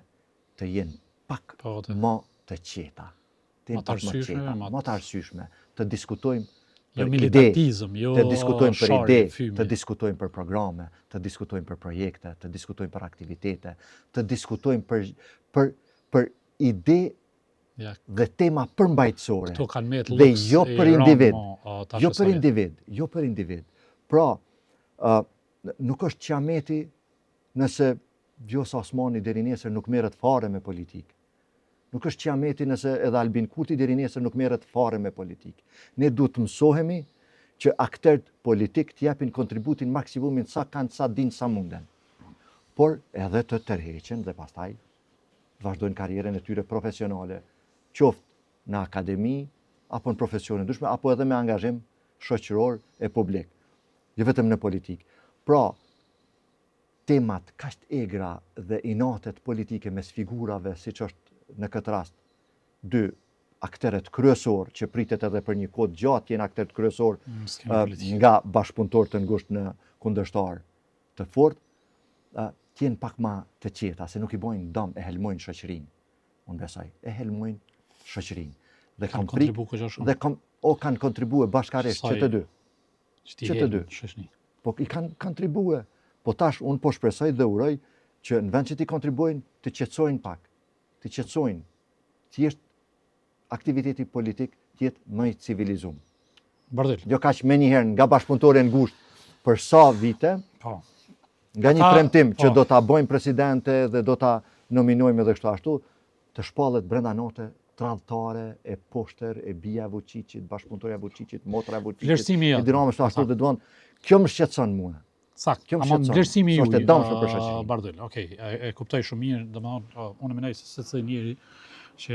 të jenë pak më të qeta, më të arsyeshme, të diskutojmë Jo për militantizëm, jo të diskutojmë për sharje, ide, fymi. të diskutojmë për programe, të diskutojmë për projekte, të diskutojmë për aktivitete, të diskutojmë për ide Ja, dhe tema përmbajtësore. këto kanë met Dhe luks jo e për Iran, individ. tash Jo e për Sovjet. individ, jo për individ. Pra, nuk është qameti nëse Vjosa Osmani deri nesër nuk merret fare me politikë. Nuk është qameti nëse edhe Albin Kurti deri nesër nuk merret fare me politikë. Ne duhet të mësohemi që aktorët politik të japin kontributin maksimumin sa kanë, sa dinë, sa munden. Por edhe të tërheqen dhe pastaj vazhdojnë karrierën e tyre profesionale, qoftë në akademi, apo në profesione ndryshme, apo edhe me angazhim shoqëror e publik, jo vetëm në politikë. Pra, temat kaq të egra dhe inatet politike mes figurave, siç është në këtë rast, dy aktorët kryesor që pritet edhe për një kohë gjatë jenë aktorët kryesor nga bashkëpunëtor të ngushtë në kundërshtar të fortë, të jenë pak më të qeta, se nuk i bojnë dëm, e helmojnë shoqërinë. Unë besoj, e helmojnë shoqërinë. Dhe Kanë kontribu këgja shumë. Dhe kanë kontribue bashkarisht që të dy. Që të dy. Po i kanë kontribue. Po tash unë po shpresoj dhe uroj që në vend që ti kontribuojnë të qetësojnë pak, të qetësojnë, thjesht aktiviteti politik të jetë më i civilizuar. Bardel. Jo kaq më njëherë nga bashkëpunëtori e ngushtë për sa vite, nga një premtim që do ta bojmë presidente dhe do ta nominojmë edhe kështu ashtu, të shpallet brenda note tradhtare e poshter e bija e Vučićit, bashkëpunëtoria e Vučićit, motra e Vučićit. Vlerësimi i dinamës ashtu dhe duan. Kjo më shqetëson mua. Sakt, ama vlerësimi ju është e dëmshme për shoqërinë. Bardel, okej, e kuptoj shumë mirë, domethënë unë mendoj se secili njeri që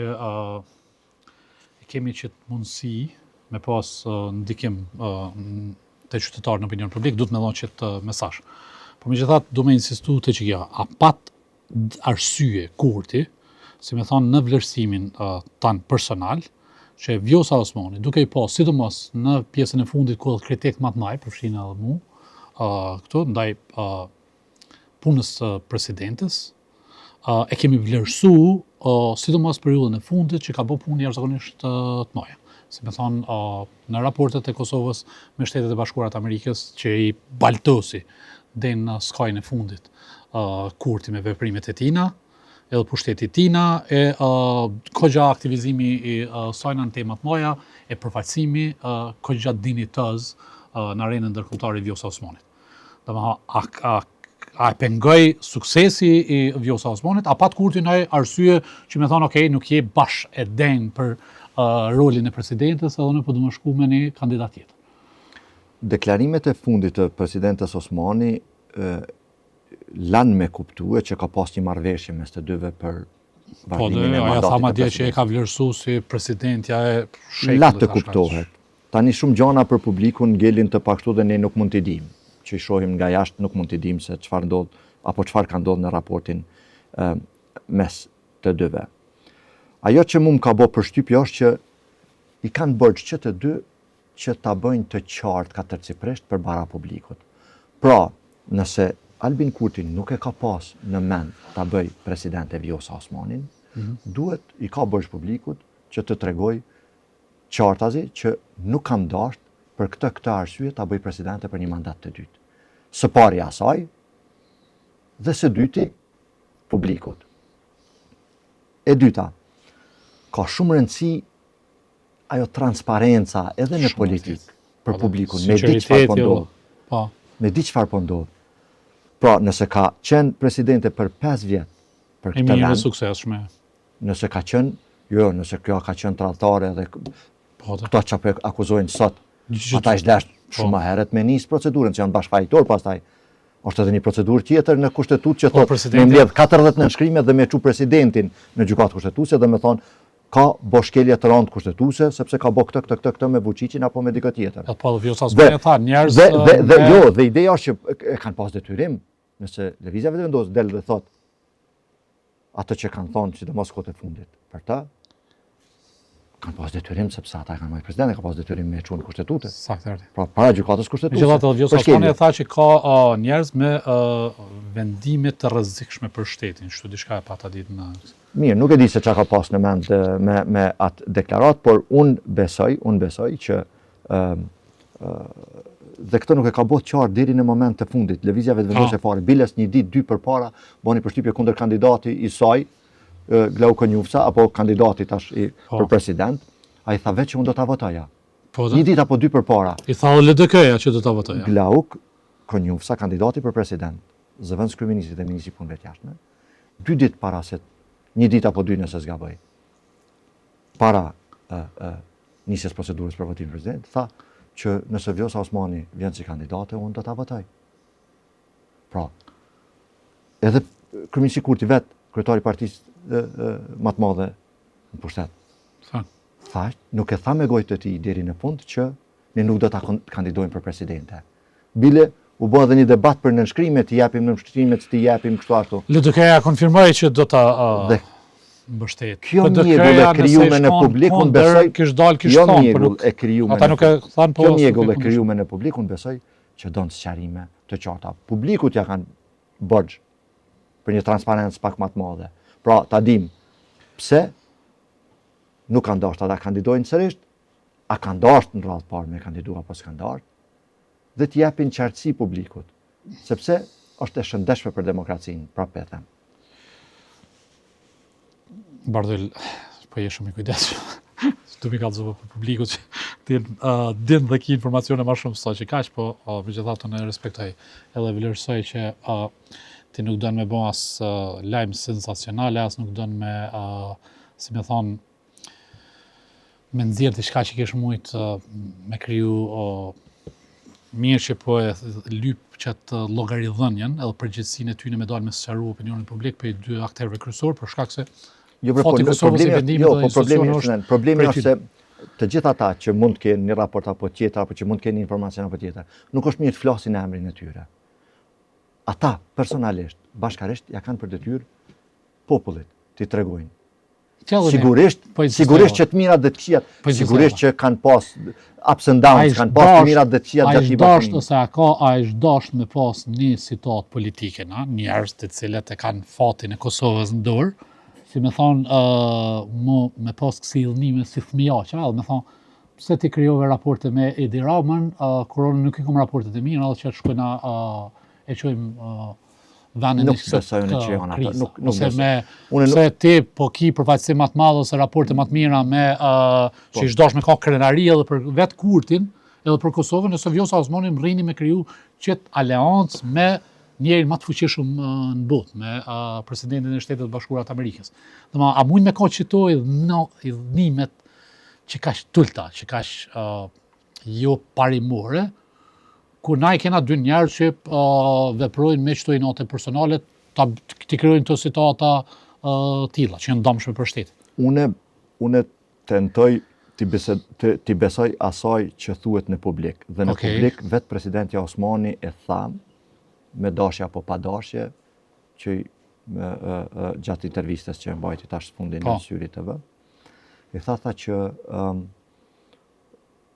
e kemi që të mundësi me pas ndikim të qytetarë në opinion publik, duhet me dhënë që të mesazh. Po megjithatë do me insistu të që kjo, a pat arsye Kurti, si me thonë në vlerësimin tanë personal, që Vjosa Osmani, duke i pas, sidomos në pjesën e fundit ku edhe kritik më të maj, përfshin edhe mu, këtu, ndaj punës presidentes, e kemi vlerësu, sidomos periudhën e fundit që ka bë punë jashtëzakonisht të mëdha. Si me thonë, në raportet e Kosovës me Shtetet e Bashkuara të Amerikës, që i baltosi dhe në skajnë e fundit Kurti me veprimet e tina, edhe pushtetit tina, e kogja aktivizimi i sajna në temat mëdha, e përfaqësimi kogja dinitëz në arenën ndërkombëtare Vjosa Osmanit. A e pengoj suksesi i Vjosa Osmanit, a pat Kurti në arsye që me thonë, okej, nuk je bash e denjë për rolin e presidentes edhe në përdu më shku me një kandidat tjetër. Deklarimet e fundit të presidentes Osmani lanë me kuptue që ka pas një marrëveshje mes të dyve për vazhdimin e mandatit aja thama të dje që e ka vlerësu si presidentja e shekullit. La të kuptohet. Tani shumë gjana për publikun ngelin të pakshtu dhe ne nuk mund t'i dim. Që i shohim nga jashtë nuk mund t'i dim se çfarë ndodh apo çfarë ka ndodhur në raportin mes të dyve. Ajo që mu më ka bë përshtypje është që i kanë bërë që të dy që ta bëjnë të qartë katërcipërisht përbara publikut. Pra, nëse Albin Kurti nuk e ka pas në mend ta bëj presidente Vjosa Osmanin, duhet i ka bërë publikut që të tregoj qartazi që nuk kam dashur për këtë arsye ta bëj presidente për një mandat të dytë. Së pari asaj dhe së dyti publikut. E dyta, ka shumë rëndësi ajo transparenca edhe në politikë për publikun, me di çfarë po ndodh. Me di çfarë po ndodh. Pra, nëse ka qenë presidente për 5 vjet për këtë vend, suksesshme. Nëse ka qenë, nëse kjo ka qenë tradhtare dhe këto që po akuzojnë sot, ata ishte dashur shumë herët me nis procedurën që janë bashkëfajtor pastaj. Është edhe një procedurë tjetër në kushtetutë që thotë me mbledh 40 nënshkrime dhe me çu presidentin në gjykatë kushtetuese dhe me thonë ka boshkelje të rëndë kushtetuese sepse ka bë këtë me Vučićin apo me dikë tjetër. Po Vjosa Osmani tha njerëz dhe ideja është që e kanë pas detyrim, nëse lëvizja vetëvendos del dhe thotë ato që kanë thonë sidomos kohët e fundit për ta, kanë pas detyrim sepse ata kanë marrë presidenti, ka pas detyrim me çuën kushtetutë. Saktë. Pra para gjykatës kushtetuese. Megjithatë Vjosa Osmani tha që ka njerëz me vendime të rrezikshme për shtetin, kështu diçka e pata ditë në. Mirë, nuk e di se çka ka pas në mend me atë deklarat, por unë besoj që Dhe këtë nuk e ka bërë qartë deri në moment të fundit, lëvizja vetëvendosje fare. Biles një ditë, 2 përpara, bani përshtypje kundër kandidati i saj, Glauko Njufsa, apo kandidati tash për president, ai tha vetë që unë do ta votoja. Një ditë apo 2 përpara. I tha LDK-ja që do ta votoja. Glauko Njufsa, kandidati për president, zëvendës kryeministrit dhe ministri punëve të jashtme, 2 ditë para se, një ditë apo 2 nëse zgaboj, para nisjes procedurës për votimin president, tha që nëse Vjosa Osmani vjen si kandidate, unë do ta votoj. Pra, edhe kryeministri Kurti vetë, kryetari i partisë më të madhe në pushtet. Tha, nuk e tha me gojë të tij deri në fund që ne nuk do ta kandidojmë për presidente. Bile u bë edhe një debat për nënshkrimet, i japim nënshkrimet, t'i japim kështu ashtu. LDK-ja konfirmoi që do ta mbështet. Kjo mjegull e krijuar në publik, unë besoj, jo mjegull e krijuar. Ata nuk e thanë po. Kjo mjegull e krijuar në publik, unë besoj që don sqarime të qarta. Publikut ja kanë borxh për një transparencë pak më të madhe. Pra, ta dim pse nuk kanë dashur ta kandidojnë sërish, a kanë dashur në radhë parë me kandidu apo s'kan dashur, dhe të japin qartësi publikut, sepse është e shëndetshme për demokracinë, prapë e them. Bardhyl, po je shumë i kujdesshëm. Tu mi kallëzova për publikut që ti din dhe ki informacione më shumë sa që kaq, po megjithatë ne respektoj edhe vlerësoj që ti nuk don me bë as lajm sensacionale, as nuk don me si më thon me nxjerr diçka që kesh mujt me kriju mirë që po e lyp çat llogaridhënien edhe përgjegjësinë e tyre me dalë me sqaru opinionin publik për 2 aktorëve kryesor, për shkak se problemi është se të gjithë ata që mund të kenë një raport apo tjetër, apo që mund të kenë një informacion apo tjetër, nuk është mirë të flasin emrin e tyre. Ata personalisht, bashkarisht, ja kanë për detyrë popullit t'i tregojnë. Sigurisht që të mirat dhe të këqijat, sigurisht që kanë pas ups and downs, kanë pas të mirat dhe të këqijat gjatë bashkëpunimit. Ose a është dashur me pas një situatë politike, njerëz të cilët e kanë fatin e Kosovës në dorë, si me thonë, me pas kësillnime si fëmijaqe, edhe me thonë, pse ti krijove raporte me Edi Ramën, kur unë nuk i kam raportet e mira, edhe që shkojna e qojmë vendin nuk besoj në që janë ata, nuk besoj. Se ti po ki përfaqësi më të madhe ose raporte më të mira me që ish dash me ka krenari edhe për vetë Kurtin, edhe për Kosovën, nëse Vjosa Osmani rrini me kriju qëtë aleancë me njerin më të fuqishëm në botë, me presidentin e Shtetet Bashkuara të Amerikës. Domethënë, a mund me ka qëto idhnimet që kaq tulta, që kaq jo parimore, ku na i kena 2 njerëz që veprojnë me çdo note personale, ti krijojnë këto situata tilla që janë dëmshme për shtetin. Unë tentoj ti besoj asaj që thuhet në publik. Dhe në publik vetë presidenti Osmani e tha me dashje apo pa dashje që gjatë intervistës që mbajti tash fundin në Syri TV. I tha që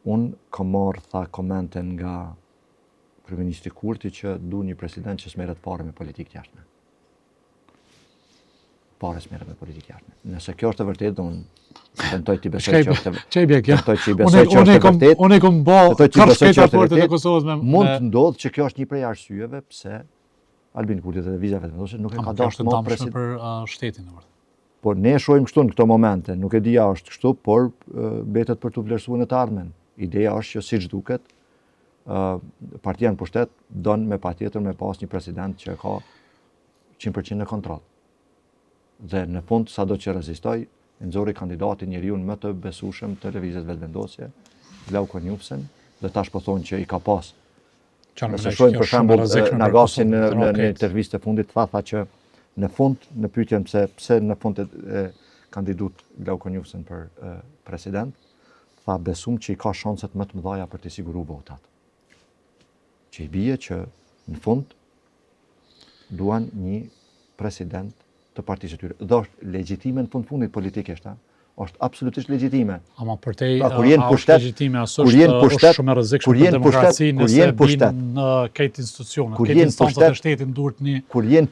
unë kam marrë komente nga kryeministri Kurti që du një president që s'merret fare me politikë të jashtme. Fare s'merret me politikë të jashtme. Nëse kjo është e vërtetë, unë tentoj t'i besoj që është e vërtetë. Unë kam bë kërkesë raportet e Kosovës me mund të ndodhë që kjo është një prej arsyeve pse Albin Kurti dhe lëvizja vetëvendosje nuk e ka dashur më president për shtetin. Por ne shohim kështu në këto momente, nuk e di ja është kështu, por betet për të vlerësuar në të ardhmen. Ideja është që siç duket, partia në pushtet don me patjetër me pas një president që ka 100% në kontroll. Dhe në fund sado që rezistoi, nxori kandidatin njeriu më të besueshëm të lëvizjes vetëvendosje, Glauko Njufsen, dhe tash po thonë që i ka pas. Nëse shohim për shembull Nagasin në intervistë e fundit tha që në fund në pyetjen pse në fund e kandidut Glauko Njufsen për president, tha besum që i ka shanset më të mëdha për të siguruar votat. Që i bie që në fund duan një president të partisë së tyre. Dhe është legjitime në fundit politikisht, është absolutisht legjitime. Ama për te është legjitime, është shumë e rrezikshme për demokracinë nëse bin në këtë institucione, këtë instancat e shtetit duhet një kur jenë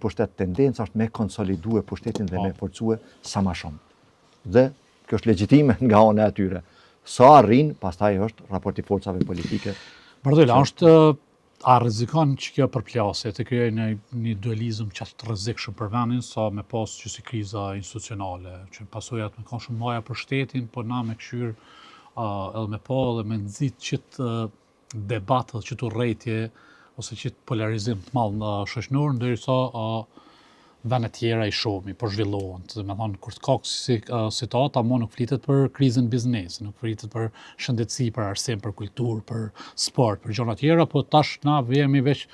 pushtet tendenca është me konsolidue pushtetin dhe me forcue sa më shumë. Dhe kjo është legjitime nga ana e tyre. Sa arrin, pastaj është raporti forcave politike. Bardella, a rrezikon që kjo përplasje të krijojë një dualizëm që të rrezikshëm për vendin, sa me pas që si kriza institucionale, që pasojat me kanë shumë maja për shtetin, po na me këshyr edhe me pa edhe me nxit qitë debatët, qitë urrëtie ose qitë polarizim të madh në shoqënor, ndërsa vende tjera i shohmi, po zhvillohen. Do të thonë kur ka situata, mo nuk flitet për krizën biznesi, nuk flitet për shëndetësi, për arsim, për kulturë, për sport, për gjëra tjera, po tash na jemi veç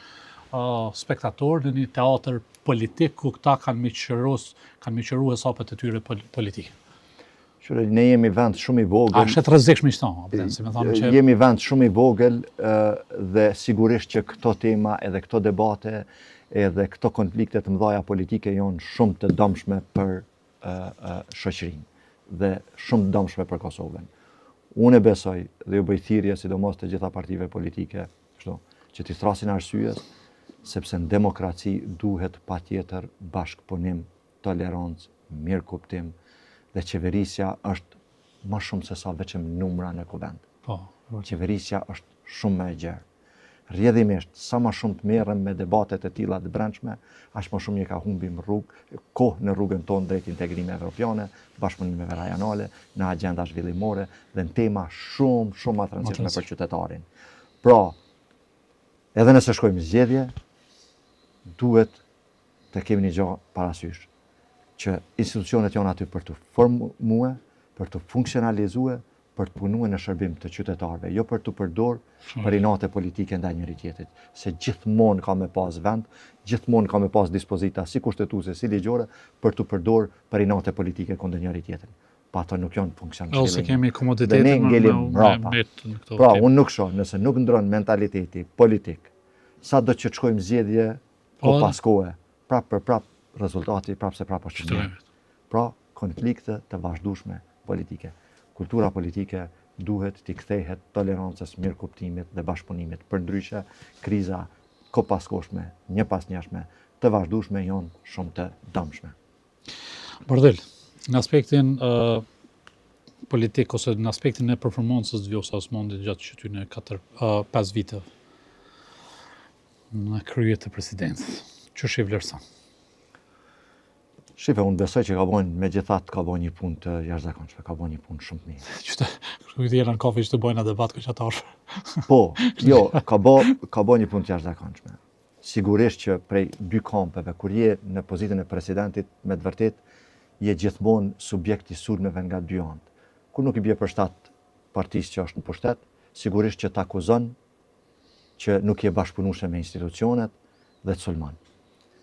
spektator në një teatr politik ku këta kanë miqëruar hesapet e tyre politike. Qëre, ne jemi vend shumë i vogël. A është rrezikshëm si më thonë që jemi vend shumë i vogël dhe sigurisht që këto tema edhe këto debate edhe këto konflikte të mëdha politike janë shumë të dëmshme për shoqërinë dhe shumë të dëmshme për Kosovën. Unë besoj dhe ju bëj thirrje sidomos të gjitha partive politike, kështu, që t'i thrasin arsyes, sepse në demokraci duhet patjetër bashkëpunim, tolerancë, mirëkuptim dhe qeverisja është më shumë se sa vetëm numra në kuvend. Qeverisja është shumë më e gjerë. Rrjedhimisht, sa më shumë të merrem me debatet e tilla të brendshme, aq më shumë ka humbim kohë në rrugën tonë drejt integrime evropiane, bashkëpunimeve rajonale, në agenda zhvillimore dhe në tema shumë më të rëndësishme për qytetarin. Pra, edhe nëse shkojmë zgjedhje, duhet të kemi një gjë parasysh, që institucionet janë aty për të formue, për të funksionalizue, për të punuar në shërbim të qytetarëve, jo për të përdorur për inate politike ndaj njëri tjetrit, se gjithmonë ka me pas vend, gjithmonë ka me pas dispozita si kushtetuese si ligjore për të përdorur për inate politike kundër njëri tjetrit. Pa ato nuk janë funksion shëllimi. Ose kemi komoditetin me pra, unë nuk shoh, nëse nuk ndron mentaliteti politik, sa do që të shkojmë zgjedhje, ko pas kohe, prap rezultati prapse është shërbim. Pra, konflikte të vazhdueshme politike. Kultura politike duhet t'i kthehet tolerancës, mirëkuptimit dhe bashkëpunimit. Përndryshe, kriza kopaskoshme, një pas njëshme, të vazhdueshme janë shumë të dëmshme. Bardell, në aspektin politik ose në aspektin e performancës të Vjosa Osmani gjatë qytyne 5 vite në krye të presidentit, që shi vlerëson? Shife, unë besoj që ka bojnë një punë të jashtëzakonshme, ka bojnë një punë shumë të mirë. Qëtë, këtë jena në kafe që të bojnë në debat këqatarë. Po, jo, ka bojnë një punë të jashtëzakonshme. Sigurisht që prej 2 kampeve, kur je në pozitën e presidentit, me të vërtet, je gjithmonë subjekt i sulmeve nga 2 anë. Kur nuk i bje për shtat partisë që është në pushtet, sigurisht që t'akuzon që nuk je bashkëpunueshëm me institucionet dhe të sulmon.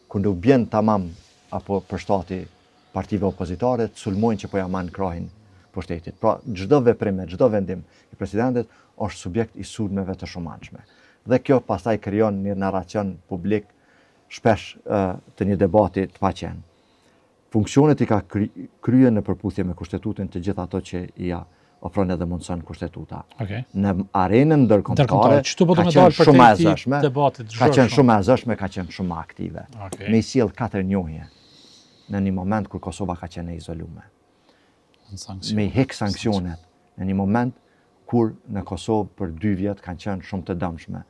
Kur nuk bjen tamam apo për shtati partive opozitare, të sulmojnë që po ja manë krahin pushtetit. Pra, çdo veprim, çdo vendim i presidentit është subjekt i sulmeve të shumanshme. Dhe kjo pastaj krijon një narracion publik shpesh të një debati të paqen. Funksionet i ka kryer në përputhje me kushtetutën të gjithë ato që ja ofron edhe mundson kushtetuta. Në arenën ndërkombëtare ka qenë shumë e zëshme, ka qenë shumë aktive. Me i sjell 4 njohje në një moment kur Kosova ka qenë e izolume. Me i hek sanksionet në një moment kur në Kosovë për 2 vjet kanë qenë shumë të dëmshme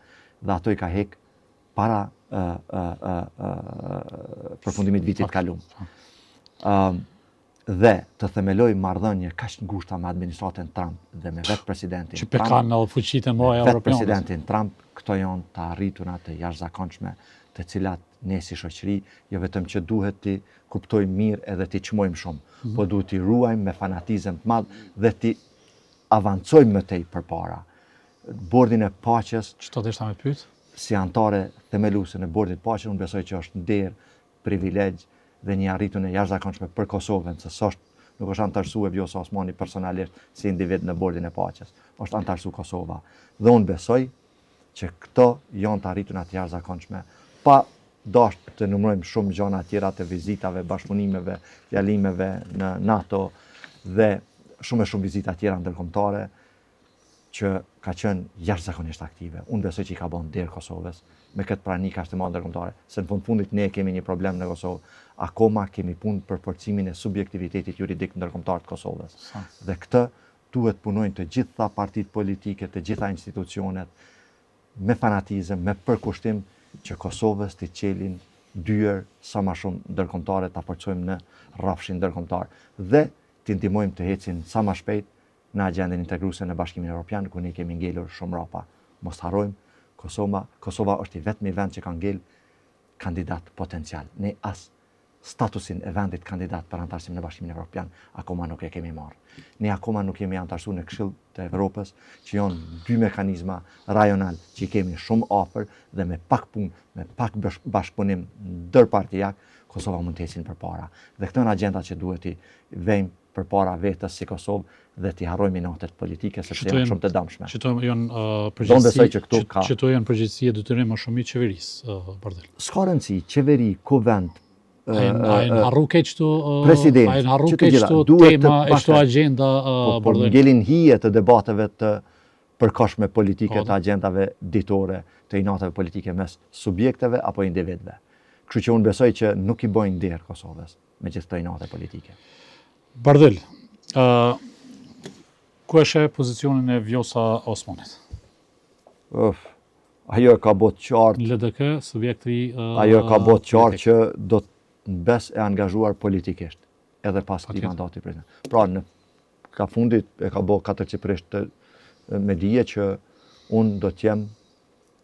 dhe ato i ka hek para përfundimit vitit kalum. Dhe të themeloj marrëdhënie kaq ngushta me administratën Trump dhe me vetë presidentin Trump. Që pekan në fuqitë e mëdha europiane. Vetë presidentin Trump, këto janë të arritura të jashtëzakonshme, të cilat ne si shoqëri jo vetëm që duhet t'i kuptojmë mirë edhe t'i çmojmë shumë, po duhet t'i ruajmë me fanatizëm të madh dhe t'i avancojmë më tej përpara. Bordin e paqes, çto desha me pyet? Si antare themeluese në bordin e paqes, unë besoj që është nder, privilegj dhe një arritje e jashtëzakonshme për Kosovën, se nuk është antarësuar Vjosa Osmani personalisht si individ në bordin e paqes, është antarësuar Kosova. Dhe unë besoj që këto janë të arrituna të jashtëzakonshme, pa dashur të numërojmë shumë gjëra tjera të vizitave, bashkëpunimeve, fjalimeve në NATO dhe shumë vizita tjera ndërkombëtare që ka qenë jashtëzakonisht aktive. Unë besoj që i ka bën der Kosovës me këtë prani kaq të madhe ndërkombëtare, se në fundit ne kemi një problem në Kosovë. Akoma kemi punë për forcimin e subjektivitetit juridik ndërkombëtar të Kosovës. Dhe këtë duhet punojnë të gjitha partitë politike, të gjitha institucionet, me fanatizëm, me përkushtim që Kosovës të qelin dyer sa më shumë ndërkombëtare ta forcojmë në rrafshin ndërkombëtar dhe të ndihmojmë të ecin sa më shpejt në agjendën integruese në Bashkimin Evropian, ku ne kemi ngelur shumë rrapa. Mos harrojmë, Kosova është i vetmi vend që ka ngel kandidat potencial. Ne as statusin e vendit kandidat për antarësim në Bashkimin Evropian akoma nuk e kemi marrë. Ne akoma nuk kemi antarësuar në Këshill të Evropës, që janë dy mekanizma rajonal që i kemi shumë afër dhe me pak punë, me pak bashkëpunim ndërpartijak, Kosova mund të ecin përpara. Dhe këto janë agjendat që duhet i vëjmë përpara vetës si Kosovë dhe t'i harrojmë minatet politike sepse janë shumë të dëmshme. Qëto janë përgjegjësi e detyrim më shumë i qeverisë, Bardel. S'ka rëndësi, qeveri, kuvend, A e në harru keqtu president, tema e shtu agenda, Bardel? Ngelin hije të debateve të përkohshme politike të agendave ditore të inateve politike mes subjekteve apo individëve. Kështu që unë besoj që nuk i bojnë derë Kosovës me gjithë të inate politike. Bardel, ku eshe pozicionin e Vjosa Osmanit? Ajo e ka botë qartë. LDK, subjekti... Ajo e ka botë qartë që do të bes e angazhuar politikisht, edhe pas këtij mandati president. Pra, në ka fundit e ka bo katërcipërisht me dije që unë do t'jem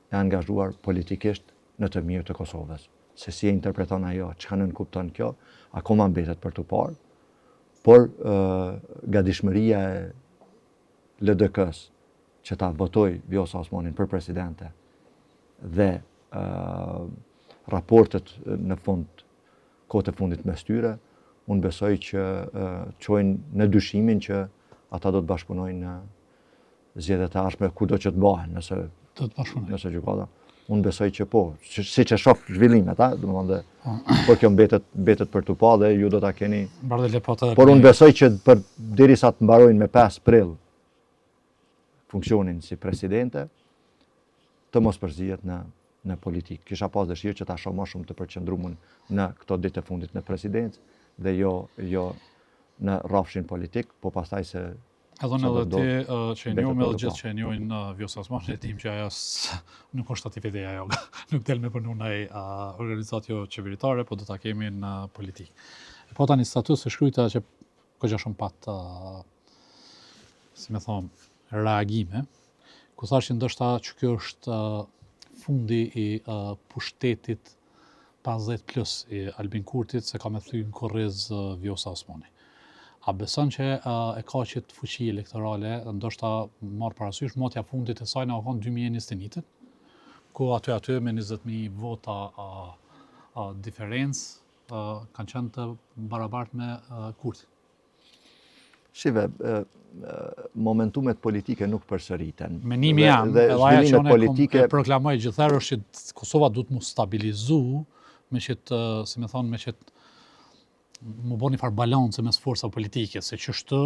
e angazhuar politikisht në të mirë të Kosovës. Se si e interpreton ajo, çka nën kupton kjo, akoma mbetet për të parë, por gatishmëria e LDK-s që ta votoj Vjosa Osmanin për presidente dhe raportet në fund kohët e fundit mes tyre, unë besoj që çojnë në dyshimin që ata do të bashkëpunojnë në zgjedhjet e ardhshme kudo që të bëhen, nëse gjykata. Unë besoj që po, siç e shoh zhvillimet, por kjo mbetet për tu pa dhe ju do ta keni. Por unë besoj që derisa të mbarojnë me 5 prill funksionin si presidente, të mos përzihet në politikë. Kisha pas dëshirë që ta shoh më shumë të përqendruar në këto ditë të fundit në presidencë dhe jo në rrafshin politik, po pastaj se edhe ti që e njohim edhe gjithë që e njohin Vjosa Osmanin, e dim që ajo nuk është aktivitet e ajo, nuk del me punu në organizatë qeveritare, po do ta kemi në politikë. Po tani status e shkruajta që ka shumë pat, si më thon, reagime, ku thashë ndoshta që kjo është fundi i pushtetit 50+ i Albin Kurtit se ka me thy në korriz Vjosa Osmani. A beson që e ka qëtë fuqi elektorale, ndoshta marrë parasysh, motja fundit e saj në akon 2021, ku aty me 20.000 vota diferencë kanë qenë të barabartë me Kurti? Shive, momentumet politike nuk përsëriten. Menimi jam, edhe aja që unë e proklamoj gjithërë është që Kosova duhet mu stabilizu, me qëtë, si me thonë, me qëtë mu bo një farë balancë mes forca politike, se që shtë,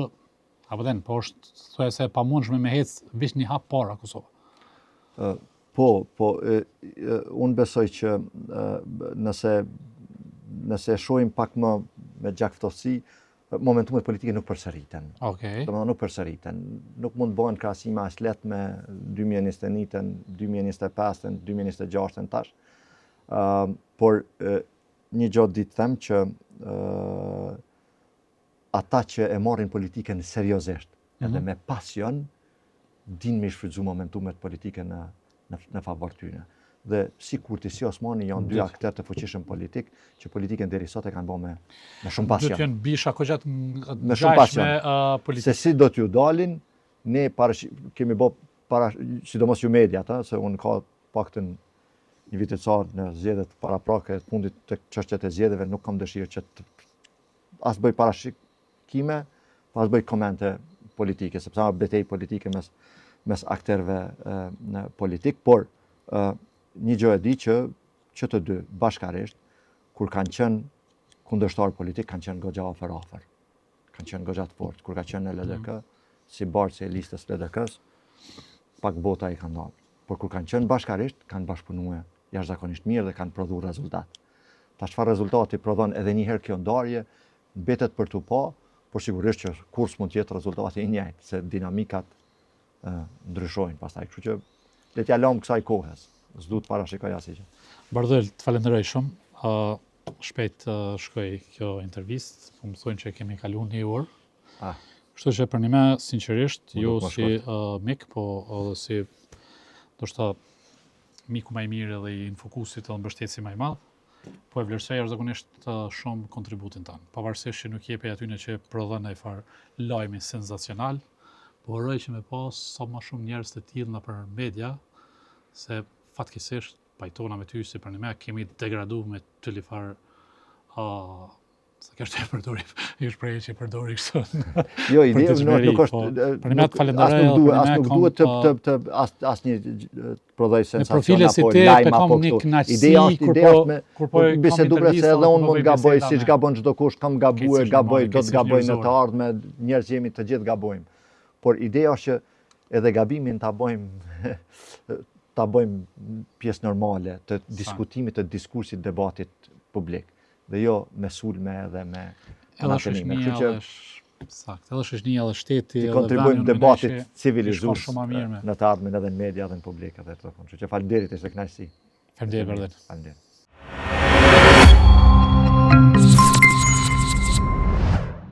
apo den, po është, thuaj se pa mundshme me hecë vish një hap para Kosova. Unë besoj që nëse shohim pak më me gjaktësi, momentumet politike nuk përsëriten. Domethënë nuk përsëriten. Nuk mund bëhen krahasime as lehtë me 2021-ën, 2025-ën, 2026-ën tash. Por një gjë ditë them që ata që e marrin politikën seriozisht, edhe me pasion, din me shfrytzu momentumet politike në favor tyre. Dhe si Kurti, si Osmani janë dy aktorë të fuqishëm politik, që politikën deri sot e kanë bërë me shumë pasion. Do të jenë bisha kogjat me shumë pasion. Politikë. Se si do t'ju dalin, ne kemi bërë sidomos ju mediat, se unë ka paktën një vit e ca në zgjedhjet paraprake të fundit të çështjet e zgjedhjeve, nuk kam dëshirë që as bëj parashikime, as bëj komente politike, sepse ka betejë politike mes aktorëve në politik, por një gjë e di që të dy bashkarisht, kur kanë qenë kundërshtar politik, kanë qenë goxha afër, kanë qenë goxha të fortë. Kur ka qenë në LDK, si barçe e listës LDK-s, pak bota i kanë dalë. Por kur kanë qenë bashkarisht, kanë bashkëpunuar jashtëzakonisht mirë dhe kanë prodhuar rezultat. Ta çfarë rezultati prodhon edhe një herë kjo ndarje, mbetet për tu pa, por sigurisht që kur s'mund të jetë rezultati i njëjtë, se dinamikat ndryshojnë pastaj. Kështu që le t'ja lëm kësaj kohës. S'duhet parashikoj asgjë. Bardhël, të falenderoj shumë. Shpejt shkoj kjo intervistë, po më thonë që kemi kaluar 1 orë. Kështu që për një sinqerisht, jo si mik, po edhe si ndoshta miku më i mirë edhe i fokusit edhe mbështetësi më i madh, po e vlerësoj jashtëzakonisht shumë kontributin tanë. Pavarësisht që nuk jepi aty në që prodhon ndaj far lajmi senzacional, po uroj që me pas sa më shumë njerëz të tillë nëpër media, se fatkeqësisht pajtona me ty si për një kemi degraduar me të lifar sa kjo është e përdori, i shprehje që e përdori kështu. Jo, ideja nuk është për një të falenderoj, as nuk duhet të asnjë prodhoj sensacion apo lajm apo kështu. Ideja është kur po bisedoj se edhe unë mund gaboj siç gabon çdo kush, kam gabuar, gaboj, do të gaboj në të ardhmen, njerëz jemi të gjithë gabojmë. Por ideja është që edhe gabimin ta bëjmë pjesë normale të diskutimit, të diskursit, debatit publik. Dhe jo me sulme edhe me anatënime. Edhe shoqënia edhe shteti të kontribuojmë debatit civilizues në të ardhmen edhe në media edhe në publik edhe këto punë. Që faleminderit, ishte kënaqësi. Faleminderit. Faleminderit.